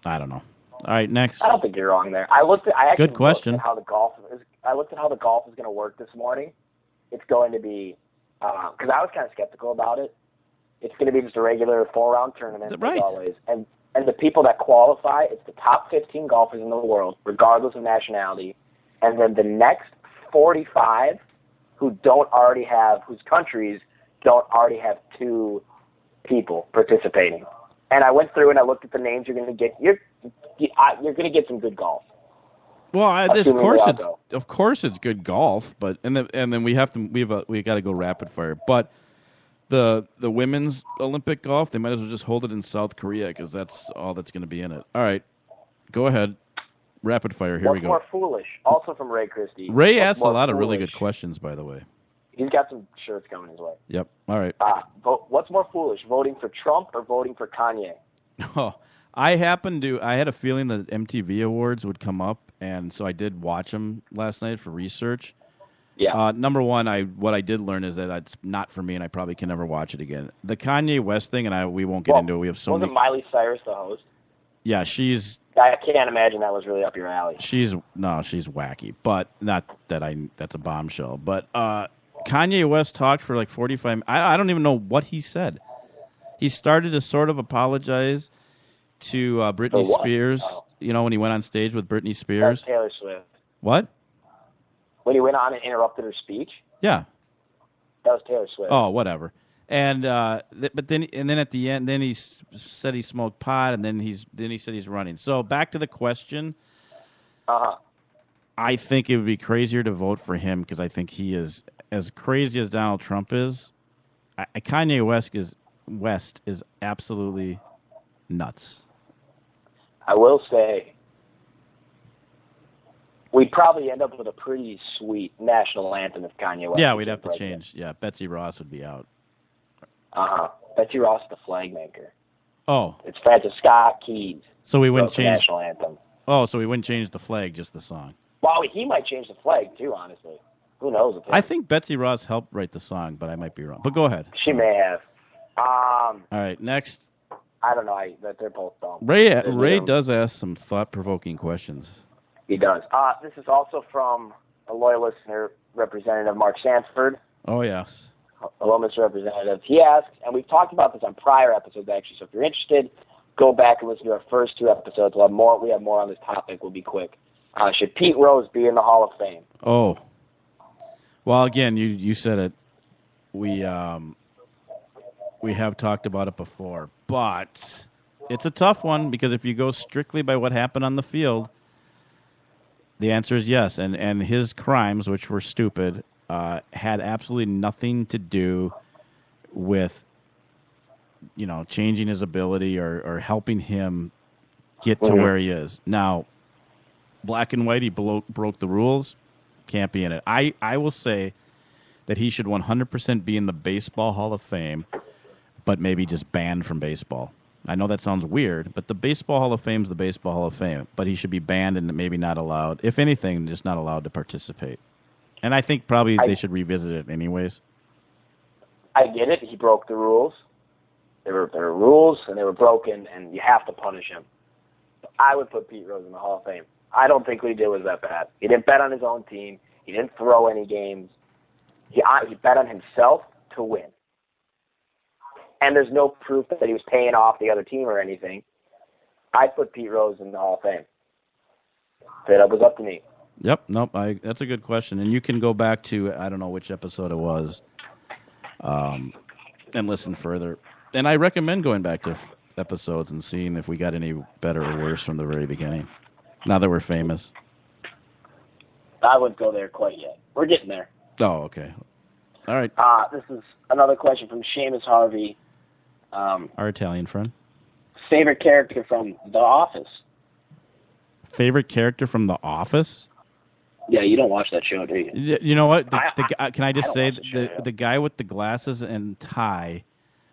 B: I don't know. All right, next.
C: I don't think you're wrong there. I actually looked at how the golf is going to work this morning. It's going to be because I was kind of skeptical about it. It's going to be just a regular 4-round tournament,
B: Right.
C: as always. And the people that qualify, it's the top 15 golfers in the world, regardless of nationality. And then the next 45 whose countries don't already have 2 people participating. And I went through and I looked at the names you're going to get. You're going to get some good golf.
B: Well,
C: Assuming
B: of course it's good golf, but and then we got to go rapid fire. But the women's Olympic golf, they might as well just hold it in South Korea because that's all that's going to be in it. All right, go ahead, rapid fire. Here we go.
C: What's more foolish? Also from Ray Christie.
B: Ray asked a lot of really good questions, by the way.
C: He's got some shirts coming his way.
B: Yep. All right.
C: What's more foolish, voting for Trump or voting for Kanye?
B: Oh, I had a feeling that MTV Awards would come up, and so I did watch them last night for research.
C: Yeah.
B: Number one, what I did learn is that it's not for me, and I probably can never watch it again. The Kanye West thing, and we won't get into it. We have so many.
C: Wasn't Miley Cyrus the host?
B: Yeah, she's.
C: I can't imagine that was really up your alley.
B: She's wacky, but not that that's a bombshell. But Kanye West talked for like 45. I don't even know what he said. He started to sort of apologize to Britney Spears.
C: Oh.
B: You know, when he went on stage with Britney Spears.
C: That's Taylor Swift.
B: What?
C: When he went on and interrupted her speech?
B: Yeah.
C: That was Taylor Swift.
B: Oh, whatever. And but then at the end, then he said he smoked pot, and then he said he's running. So back to the question. I think it would be crazier to vote for him because I think he is as crazy as Donald Trump is. Kanye West is absolutely nuts.
C: I will say, we'd probably end up with a pretty sweet national anthem if Kanye West.
B: Yeah, we'd have to change. Yeah, Betsy Ross would be out.
C: Betsy Ross is the flag maker.
B: Oh.
C: It's Francis Scott Keys.
B: So we wouldn't change
C: the national anthem.
B: Oh, so we wouldn't change the flag, just the song.
C: Well, he might change the flag too, honestly. Who knows?
B: I think Betsy Ross helped write the song, but I might be wrong. But go ahead.
C: She may have.
B: All right, next.
C: I don't know. They're both dumb.
B: Ray does ask some thought-provoking questions.
C: He does. This is also from a loyal listener, Representative Mark Sanford.
B: Oh, yes.
C: Hello, Mr. Representative. He asks, and we've talked about this on prior episodes, actually, so if you're interested, go back and listen to our first 2 episodes. We have more on this topic. We'll be quick. Should Pete Rose be in the Hall of Fame?
B: Oh. Well, again, you said it. We have talked about it before, but it's a tough one because if you go strictly by what happened on the field, the answer is yes. And his crimes, which were stupid, had absolutely nothing to do with, changing his ability or helping him get to where he is. Now, black and white, he broke the rules. Can't be in it. I will say that he should 100% be in the Baseball Hall of Fame, but maybe just banned from baseball. I know that sounds weird, but the Baseball Hall of Fame is the Baseball Hall of Fame, but he should be banned and maybe not allowed, if anything, just not allowed to participate. And I think probably they should revisit it anyways.
C: I get it. He broke the rules. There were rules, and they were broken, and you have to punish him. I would put Pete Rose in the Hall of Fame. I don't think what he did was that bad. He didn't bet on his own team. He didn't throw any games. He bet on himself to win. And there's no proof that he was paying off the other team or anything. I'd put Pete Rose in the Hall of Fame. That was up to me.
B: Yep, nope. That's a good question. And you can go back to, I don't know which episode it was, and listen further. And I recommend going back to episodes and seeing if we got any better or worse from the very beginning. Now that we're famous.
C: I wouldn't go there quite yet. We're getting there.
B: Oh, okay. All right.
C: This is another question from Seamus Harvey.
B: Our Italian friend.
C: Favorite character from The Office?
B: Favorite character from The Office?
C: Yeah, you don't watch that show, do you?
B: You know what? Can I just say
C: the
B: guy with the glasses and tie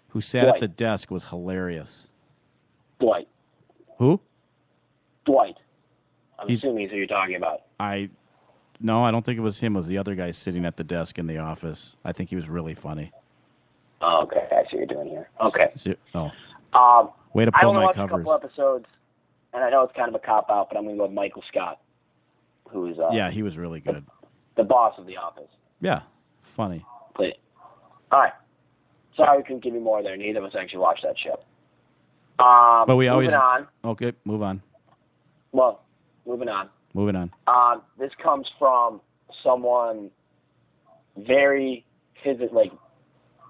B: who sat at the desk was hilarious.
C: Dwight.
B: Who?
C: Dwight. I'm assuming he's who you're talking about.
B: No, I don't think it was him. It was the other guy sitting at the desk in the office. I think he was really funny.
C: Oh, okay. I see what you're doing here. Okay.
B: Way to pull my covers.
C: I only watched a couple episodes, and I know it's kind of a cop-out, but I'm going to go with Michael Scott, who is...
B: yeah, he was really good.
C: The boss of The Office.
B: Yeah, funny.
C: Played All right. Sorry we couldn't give you more there. Neither of us actually watched that show.
B: But we always...
C: Moving on.
B: Okay, move on.
C: Well, moving on.
B: Moving on.
C: This comes from someone very like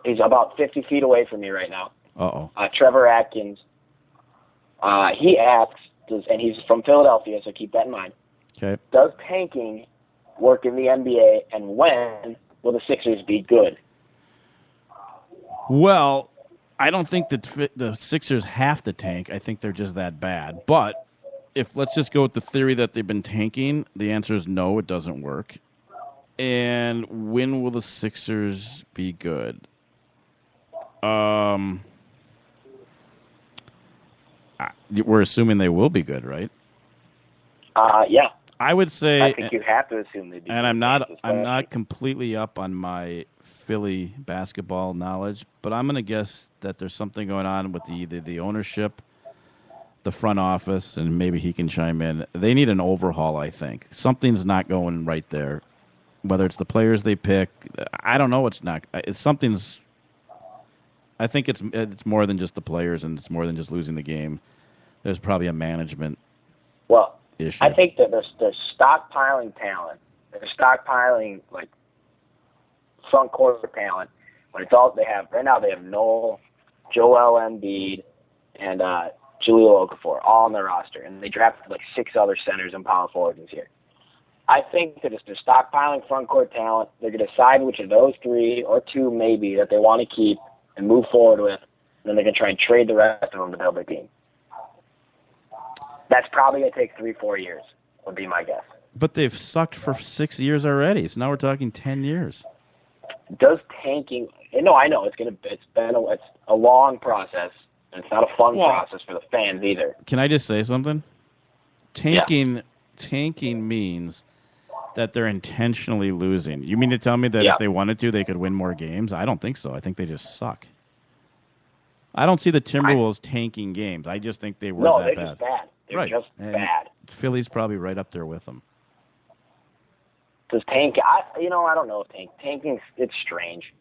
C: he's about 50 feet away from me right now.
B: Uh-oh.
C: Trevor Atkins. He asks, and he's from Philadelphia, so keep that in mind.
B: Okay.
C: Does tanking work in the NBA, and when will the Sixers be good?
B: Well, I don't think that the Sixers have to tank. I think they're just that bad. But let's just go with the theory that they've been tanking, the answer is no, it doesn't work. And when will the Sixers be good? We're assuming they will be good, right?
C: Yeah.
B: I would say.
C: I think you have to assume they'd be good.
B: And I'm not completely up on my Philly basketball knowledge, but I'm going to guess that there's something going on with either the ownership, the front office, and maybe he can chime in. They need an overhaul, I think. Something's not going right there. Whether it's the players they pick, I don't know what's not. Something's. I think it's more than just the players, and it's more than just losing the game. There's probably a management issue.
C: I think that they're stockpiling talent. They're stockpiling like front court talent. When it's all they have right now, they have Noel, Joel Embiid, and Jahlil Okafor all on their roster, and they drafted like 6 other centers and power forwards this year. I think that if they're stockpiling front court talent, they're going to decide which of those 3 or 2 maybe that they want to keep and move forward with, and then they're going to try and trade the rest of them to build their team. That's probably going to take 3-4 years, would be my guess.
B: But they've sucked for 6 years already, so now we're talking 10 years.
C: Does tanking? No, I know it's a long process, and it's not a fun process for the fans either.
B: Can I just say something? Tanking means that they're intentionally losing. You mean to tell me that if they wanted to, they could win more games? I don't think so. I think they just suck. I don't see the Timberwolves tanking games. I just think they were that bad.
C: No, they're just bad. They're just
B: and
C: bad.
B: Philly's probably right up there with them.
C: Does tank? I don't know if tanking. It's strange.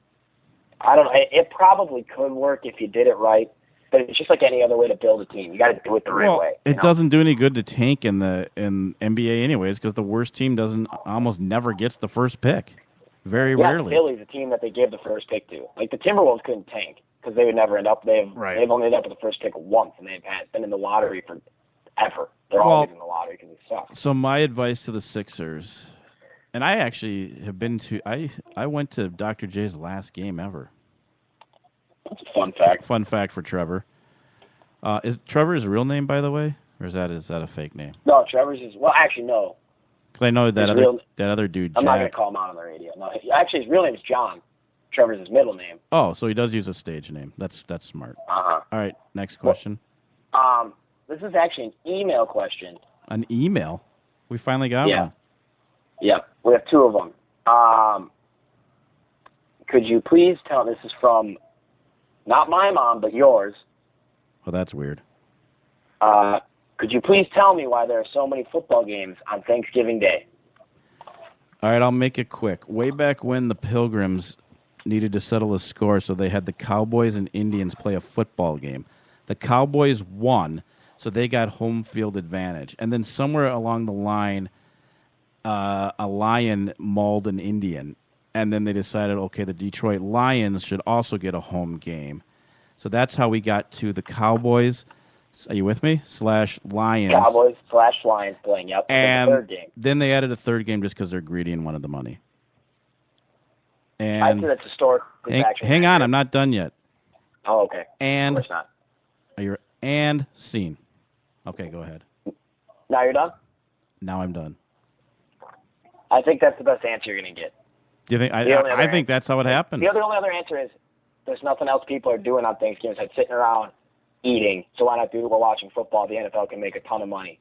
C: I don't know. It probably could work if you did it right, but it's just like any other way to build a team. You got to do it the right way.
B: It doesn't do any good to tank in NBA anyways, because the worst team almost never gets the first pick. Very rarely.
C: Philly's a team that they gave the first pick to. Like the Timberwolves couldn't tank because they would never end up. They've only ended up with the first pick once, and they've been in the lottery forever. They're always in the lottery because they suck.
B: So my advice to the Sixers. And I actually have been to. I went to Dr. J's last game ever.
C: That's a fun fact.
B: Fun fact for Trevor. Is Trevor his real name, by the way, or is that a fake name?
C: No, Trevor's is. Well, actually, no.
B: Because I know that other dude.
C: I'm not going to call him out on the radio. No, actually, his real name is John. Trevor's his middle name.
B: Oh, so he does use a stage name. That's smart.
C: Uh-huh.
B: All right, next question.
C: This is actually an email question.
B: An email? We finally got one.
C: Yeah, we have 2 of them. Could you please tell, this is from not my mom, but yours.
B: Well, that's weird.
C: Could you please tell me why there are so many football games on Thanksgiving Day?
B: All right, I'll make it quick. Way back when the Pilgrims needed to settle a score, so they had the Cowboys and Indians play a football game. The Cowboys won, so they got home field advantage. And then somewhere along the line, a lion mauled an Indian. And then they decided, okay, the Detroit Lions should also get a home game. So that's how we got to the Cowboys. Are you with me? /Lions.
C: Cowboys /Lions playing, yep.
B: And
C: the third game.
B: Then they added a third game just because they're greedy and wanted the money. And
C: I think that's historic.
B: Hang on, I'm not done yet.
C: Oh, okay.
B: And
C: of course not.
B: And scene. Okay, go ahead.
C: Now you're done?
B: Now I'm done.
C: I think that's the best answer you're going to get.
B: Do you think? I think that's how it happened.
C: The only other answer is there's nothing else people are doing on Thanksgiving besides sitting around eating. So why not do it while watching football? The NFL can make a ton of money.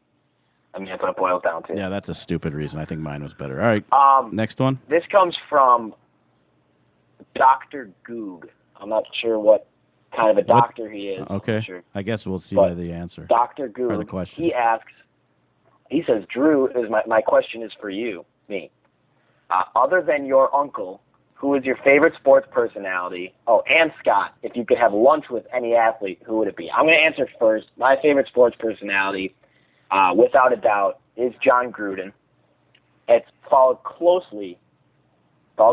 C: I mean, that's what it boils down to.
B: Yeah, that's a stupid reason. I think mine was better. All right, next one.
C: This comes from Dr. Goog. I'm not sure what kind of a doctor he is.
B: Okay,
C: sure.
B: I guess we'll see by the answer.
C: Dr. Goog,
B: or the question.
C: He says, Drew, my question is for you, me. Other than your uncle, who is your favorite sports personality? Oh, and Scott, if you could have lunch with any athlete, who would it be? I'm going to answer first. My favorite sports personality, without a doubt, is John Gruden. It's followed closely by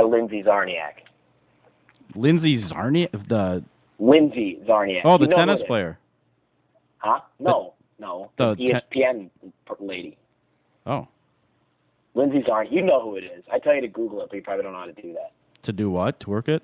C: Lindsey Zarniak.
B: Lindsey Zarniak?
C: Lindsey Zarniak.
B: Oh, the tennis player.
C: Huh? No. The ESPN lady.
B: Oh.
C: Lindsey Zarniak. You know who it is. I tell you to Google it, but you probably don't know how to do that.
B: To do what? To work it?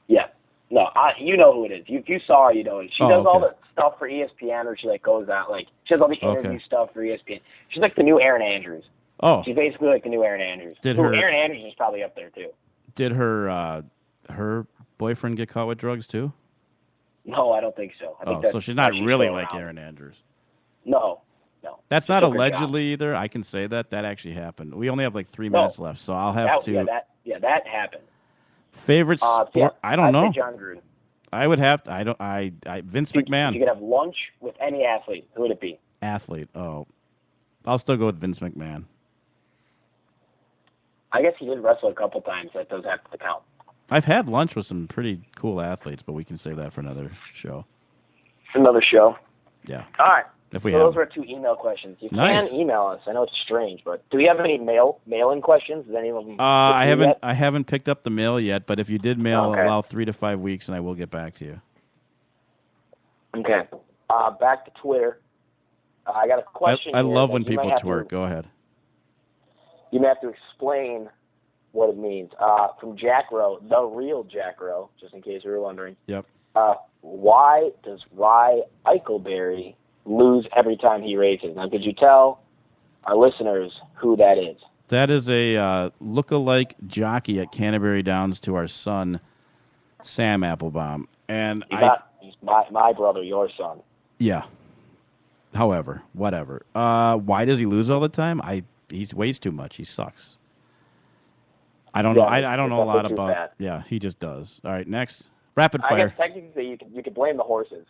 C: Yeah. No, you know who it is. If you saw her, you know it. She does all the stuff for ESPN, or she goes out, she does all the interview stuff for ESPN. She's like the new Erin Andrews.
B: Oh.
C: She's basically like the new Erin Andrews. Erin Andrews is probably up there too.
B: Did her boyfriend get caught with drugs too?
C: No, I don't think so. I think
B: so she's not really like Erin Andrews.
C: No.
B: That's not allegedly either. I can say that actually happened. We only have 3 minutes left, so I'll have to.
C: That happened.
B: Favorite sport? I don't know.
C: I'd say John Gruden.
B: I would have to. Vince McMahon.
C: If you could have lunch with any athlete, who would it be?
B: Athlete. Oh, I'll still go with Vince McMahon.
C: I guess he did wrestle a couple times. That does have to count.
B: I've had lunch with some pretty cool athletes, but we can save that for another show.
C: Another show.
B: Yeah.
C: All right.
B: If we
C: those were 2 email questions. You can email us. I know it's strange, but do we have any mail-in questions? Does any of them?
B: I haven't picked up the mail yet, but if you did mail, allow 3 to 5 weeks, and I will get back to you.
C: Okay. Back to Twitter. I got a question.
B: I love when people twerk. Go ahead.
C: You may have to explain what it means. From Jack Rowe, the real Jack Rowe, just in case you were wondering.
B: Yep.
C: Why does Rye Eichelberry lose every time he races? Now, could you tell our listeners who that is?
B: That is a look-alike jockey at Canterbury Downs to our son, Sam Applebaum. And
C: he's my brother, your son.
B: Yeah. However, whatever. Why does he lose all the time? He weighs too much. He sucks. I don't know. I don't know a lot about. Bad. Yeah, he just does. All right, next rapid fire.
C: I guess technically you could blame the horses.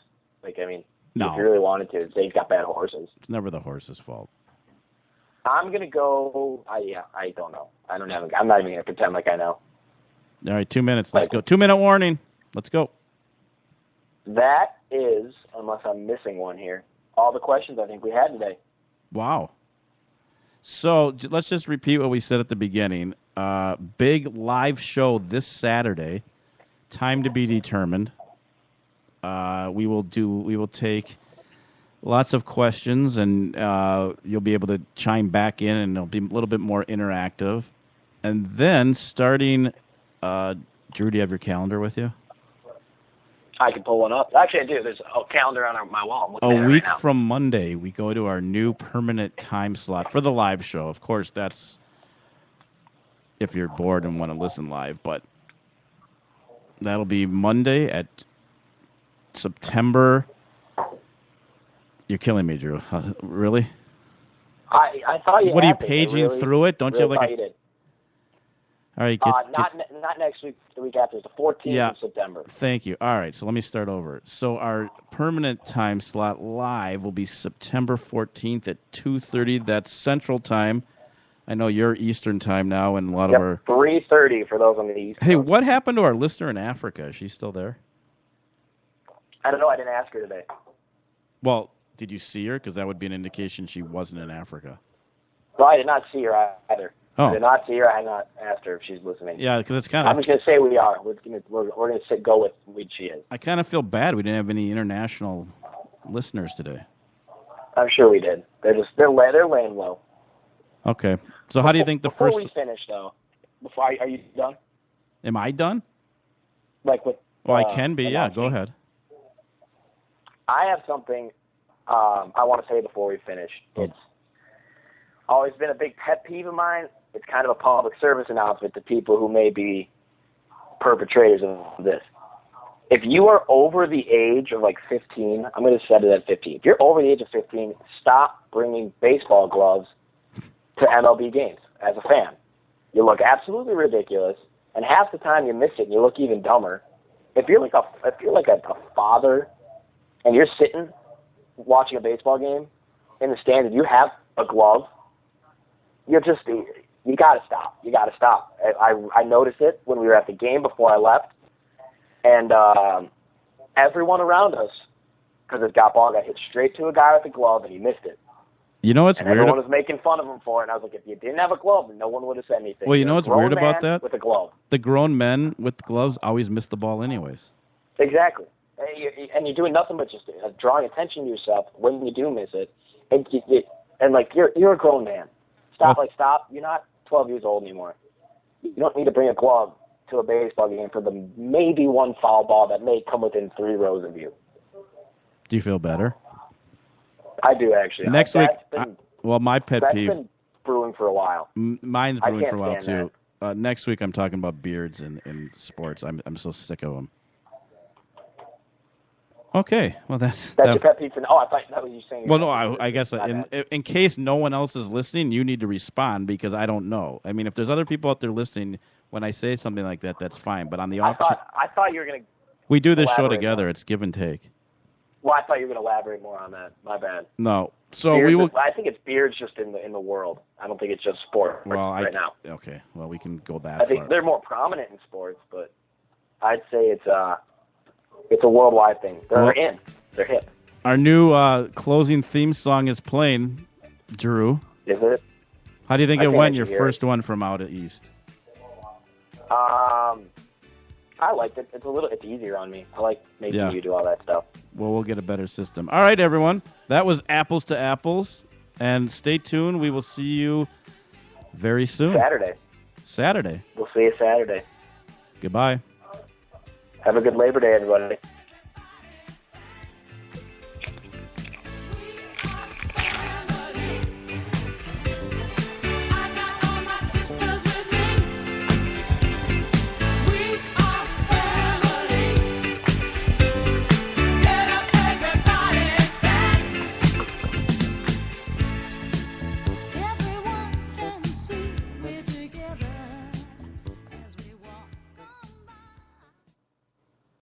B: No.
C: If you really wanted to, say he's got bad horses.
B: It's never the horse's fault.
C: I'm gonna go. I don't know. I'm not even gonna pretend like I know.
B: All right, 2 minutes. Let's go. 2 minute warning. Let's go.
C: That is, unless I'm missing one here, all the questions I think we had today.
B: Wow. So let's just repeat what we said at the beginning. Big live show this Saturday. Time to be determined. We will take lots of questions, and you'll be able to chime back in, and it'll be a little bit more interactive. And then starting, Drew, do you have your calendar with you?
C: I can pull one up. Actually, I do. There's a calendar on my wall.
B: A week from Monday, we go to our new permanent time slot for the live show. Of course, that's if you're bored and want to listen live, but that'll be Monday at September. You're killing me, Drew. Really?
C: I thought you.
B: What are you paging through it? Don't you have like
C: a?
B: All right.
C: Not next week. The week after. It's the 14th of September.
B: Thank you. All right. So let me start over. So our permanent time slot live will be September 14th at 2:30. That's Central Time. I know you're Eastern Time now, and a lot of our
C: 3:30 for those on the East.
B: Hey, what happened to our listener in Africa? Is she still there?
C: I don't know. I didn't ask her today.
B: Well, did you see her? Because that would be an indication she wasn't in Africa.
C: No, I did not see her either.
B: Oh.
C: I did not see her. I had not asked her if she's listening.
B: Yeah, because it's kind of.
C: I'm just going to say we are. We're going to go with which she is.
B: I kind of feel bad we didn't have any international listeners today.
C: I'm sure we did. They're laying low.
B: Okay. So how do you think the first?
C: Before we finish, though, are you done?
B: Am I done?
C: Like with?
B: Well, I can be. Yeah, go ahead.
C: I have something I want to say before we finish. It's always been a big pet peeve of mine. It's kind of a public service announcement to people who may be perpetrators of this. If you are over the age of 15, I'm going to set it at 15. If you're over the age of 15, stop bringing baseball gloves to MLB games as a fan. You look absolutely ridiculous, and half the time you miss it and you look even dumber. If you're like a father and you're sitting watching a baseball game in the stands and you have a glove, you're You got to stop. You got to stop. I noticed it when we were at the game before I left, and everyone around us, because his ball got hit straight to a guy with a glove, and he missed it.
B: You know what's
C: and
B: weird?
C: Everyone was making fun of him for it, and I was like, if you didn't have a glove, no one would have said anything.
B: Well, you know what's weird about that?
C: With a glove.
B: The grown men with gloves always miss the ball anyways.
C: Exactly. And you're doing nothing but just drawing attention to yourself when you do miss it. And like, you're a grown man. Stop. You're not 12 years old anymore. You don't need to bring a glove to a baseball game for the maybe one foul ball that may come within 3 rows of you.
B: Do you feel better?
C: I do, actually.
B: Next week, my pet peeve.
C: That's been brewing for a while.
B: Mine's brewing for a while, too. Next week, I'm talking about beards in sports. I'm so sick of them. Okay, well, that's
C: your pet peeve. I thought that was you saying.
B: Well, no, I guess in case no one else is listening, you need to respond because I don't know. I mean, if there's other people out there listening, when I say something like that, that's fine. But on the off,
C: I thought you were going to.
B: We do this show together. More. It's give and take.
C: Well, I thought you were going to elaborate more on that. My bad.
B: No, so
C: beards
B: we will.
C: I think it's beards just in the world. I don't think it's just sport right now.
B: Okay, well, we can go that.
C: I think they're more prominent in sports, but I'd say it's a worldwide thing. They're hip.
B: Our new closing theme song is playing, Drew.
C: Is it?
B: How do you think it went, your first one from out east?
C: I liked it. It's easier on me. I like making you do all that stuff.
B: Well, we'll get a better system. All right, everyone. That was Apples to Apples. And stay tuned. We will see you very soon.
C: Saturday. We'll see you Saturday.
B: Goodbye.
C: Have a good Labor Day, everybody.